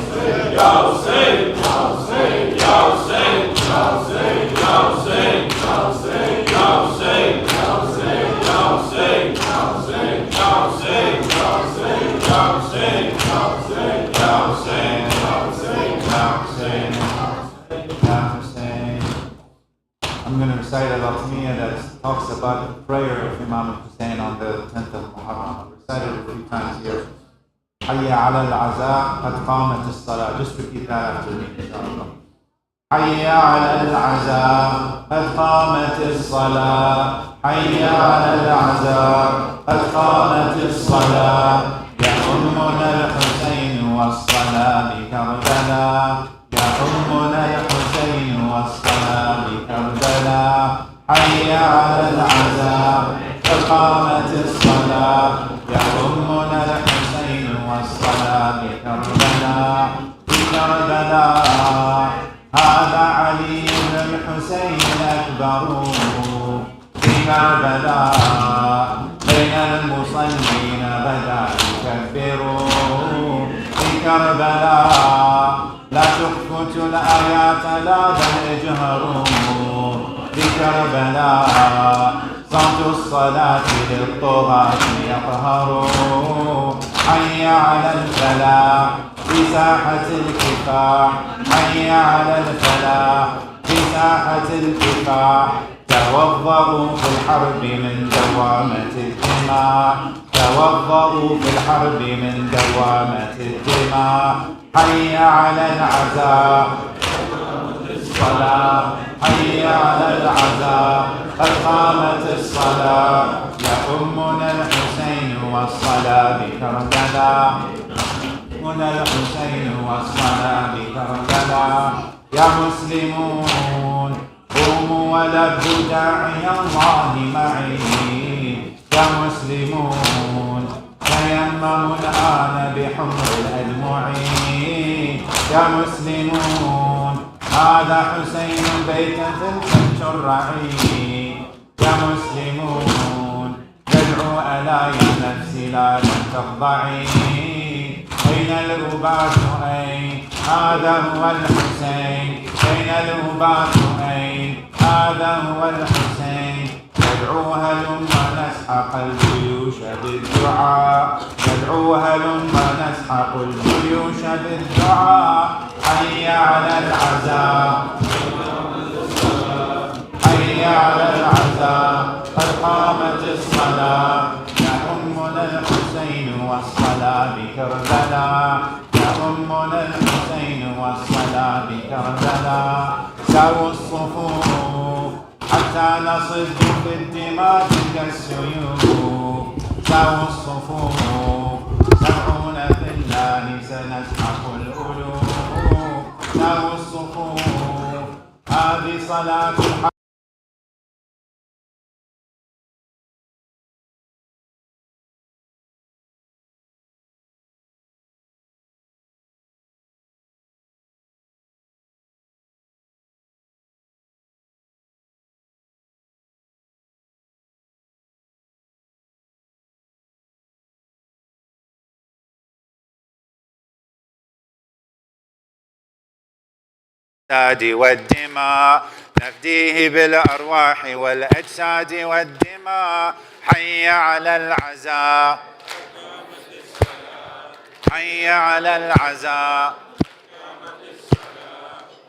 Speaker 3: Hussein, Ya Hussein, Ya Hussein, Ya Hussein, Ya Hussein, Ya Hussein, Ya Hussein, Ya Hussein, Ya Hussein, Ya Hussein, Ya Hussein, Ya Hussein, Ya Hussein, Ya Hussein, Ya Hussein, Ya Hussein, Ya Hussein, Ya Hussein. I'm going to recite a Latmiya that talks about the prayer of Imam Hussein on the 10th of Muharram. I've recited it a few times here. حي على العزاء قد قامت الصلاة. Just repeat that after me, inshallah. حي على العزاء قد قامت الصلاة. حي على العزاء قد قامت الصلاة. يأمنا الحسين والصلاة بكربلاء. يأمنا الحسين والصلاة بكربلاء. حي على العزاء قد قامت الصلاة. يأمنا الحسين والصلاة بكربلاء. بكربلاء هذا علي الحسين أكبر. بكربلاء بين المصلين بدا يكبر. بكربلاء لا تخفت الآيات لا بل اجهروا. بكربلاء صوت الصلاة للطغاة يقهر. حي على الفلاح في ساحة الكفاح. حي على الفلاح في ساحة الكفاح. توضؤوا في الحرب من دوامة الدماء. توضؤوا في الحرب من دوامة الدماء. حي على العزاء الصلاة. حي على العزاء قد قامت الصلاة. يأمنا الحسين والصلاة بكربلاء. يأمنا الحسين والصلاة بكربلاء. يا مسلمون قوموا ولبوا داعي الله معي. يا مسلمون تيمموا الآن بحمر الأدمع. يا مسلمون هذا حسين بيت تنسج الرعي. يا مسلمون يدعو ألا يا نفسي لا لن تخضعي. أين الرباط أين هذا هو الحسين. أين الرباط أين هذا هو الحسين. يدعو هلما نسحق الجيوش بالدعاء. يدعو هلما نسحق الجيوش بالدعاء. حي على العزاء. حي على العزاء قد قامت الصلاة. يأمنا الحسين والصلاة بكربلاء. يأمنا الحسين والصلاة بكربلاء. ساووا الصفوف حتى نصد في الدماء كالسيوف. ساووا الصفوف 70 في الله سنسحق الألوف. ساووا الصفوف هذه صلاة الحق. والدماء نفديه بالأرواح والأجساد والدماء. حي على العزاء. حي على العزاء.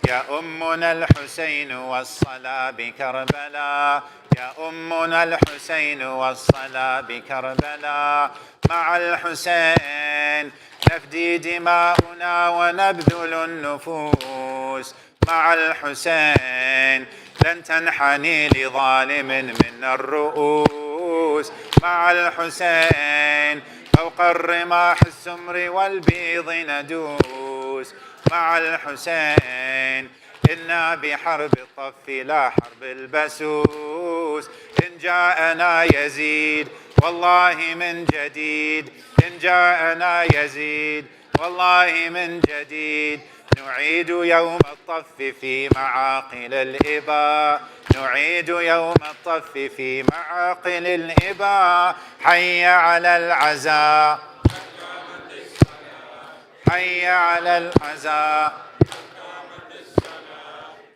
Speaker 3: يأمنا الحسين والصلاة بكربلاء.
Speaker 4: يا أمنا الحسين والصلاة بكربلاء مع الحسين نفدي دماؤنا ونبذل النفوس مع الحسين لن تنحني لظالم من الرؤوس مع الحسين فوق الرماح السمر والبيض ندوس مع الحسين إنا بحرب الطف لا حرب البسوس إن جاءنا يزيد والله من جديد إن جاءنا يزيد والله من جديد نعيد يوم الطف في معاقل الإباء نعيد يوم الطف في معاقل الإباء حي على العزاء حي على العزاء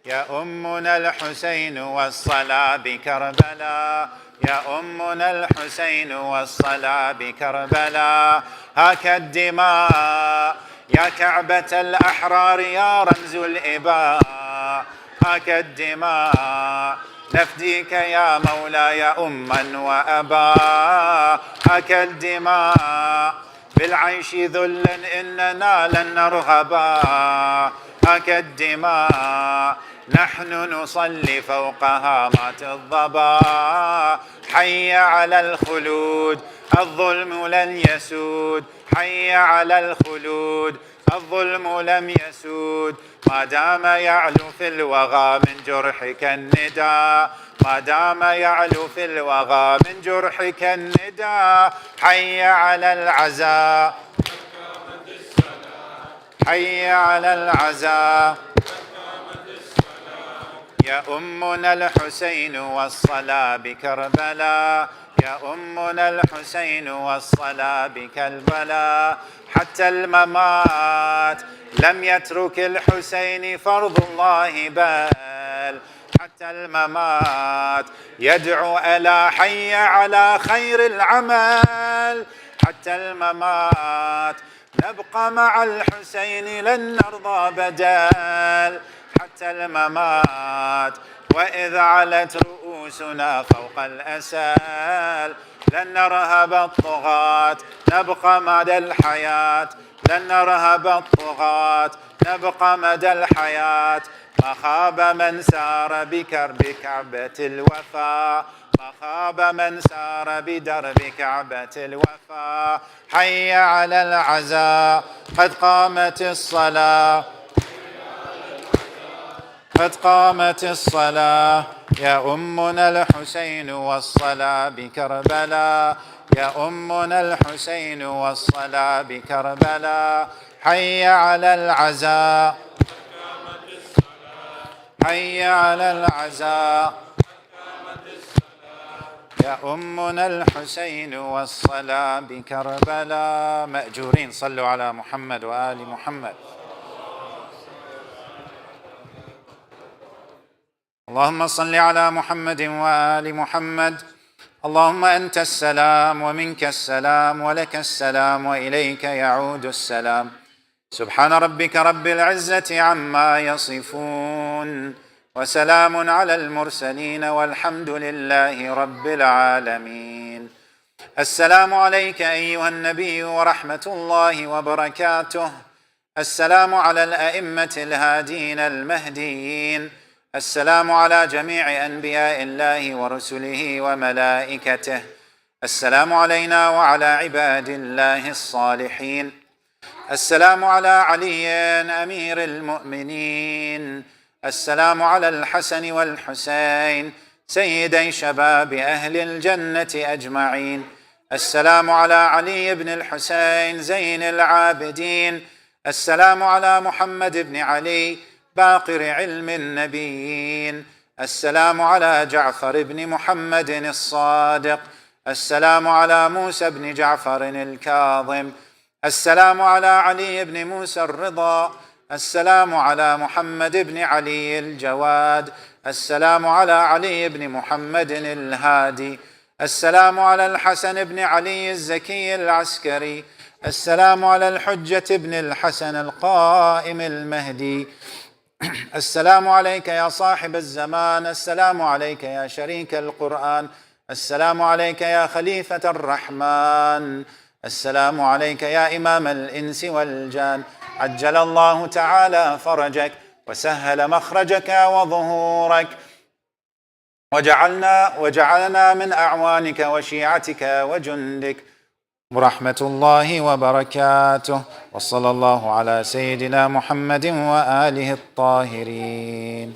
Speaker 4: يا أمنا الحسين والصلاة بكربلاء يا أمنا الحسين والصلاة بكربلاء هاك الدماء يا كعبة الأحرار يا رمز الإباء هاك الدماء نفديك يا مولاي أما وأبا هاك الدماء بالعيش ذلا إننا لن نرغبا هاك الدماء نحن نصلي فوقها مات الظبا حي على الخلود الظلم لن يسود حي على الخلود الظلم لم يسود ما دام يعلو في الوغى من جرحك النداء ما دام يعلو في الوغى من جرحك النداء حي على العزاء حي على العزاء يا أمنا الحسين والصلاة بكربلاء يا أمنا الحسين والصلاة بكربلاء حتى الممات لم يترك الحسين فرض الله بل حتى الممات يدعو ألا حي على خير العمل حتى الممات نبقى مع الحسين لن نرضى بدل حتى الممات وإذا علت رؤوسنا فوق الأسال لن نرهب الطغاة نبقى مدى الحياة لن نرهب الطغاة نبقى مدى الحياة ما خاب من سار بكرب كعبة الوفا ما خاب من سار بدرب كعبة الوفا حي على العزاء قد قامت الصلاة قد قامت الصلاة يا أمنا الحسين والصلاة بكربلاء يا أمنا الحسين والصلاة بكربلاء حي على العزاء حي على العزاء يا أمنا الحسين والصلاة بكربلاء مأجورين صلوا على محمد وآل محمد اللهم صل على محمد وآل محمد اللهم أنت السلام ومنك السلام ولك السلام وإليك يعود السلام سبحان ربك رب العزة عما يصفون وسلام على المرسلين والحمد لله رب العالمين السلام عليك أيها النبي ورحمة الله وبركاته السلام على الأئمة الهادين المهديين السلام على جميع أنبياء الله ورسله وملائكته السلام علينا وعلى عباد الله الصالحين السلام على علي أمير المؤمنين السلام على الحسن والحسين سيدي شباب أهل الجنة أجمعين السلام على علي بن الحسين زين العابدين السلام على محمد بن علي باقر علم النبيين السلام على جعفر بن محمد الصادق السلام على موسى بن جعفر الكاظم السلام على علي بن موسى الرضا السلام على محمد بن علي الجواد السلام على علي بن محمد الهادي السلام على الحسن بن علي الزكي العسكري السلام على الحجة بن الحسن القائم المهدي السلام عليك يا صاحب الزمان، السلام عليك يا شريك القرآن، السلام عليك يا خليفة الرحمن، السلام عليك يا إمام الإنس والجان. عجل الله تعالى فرجك وسهل مخرجك وظهورك، وجعلنا من أعوانك وشيعتك وجندك، ورحمة الله وبركاته. وصلى الله على سيدنا محمد وآله الطاهرين.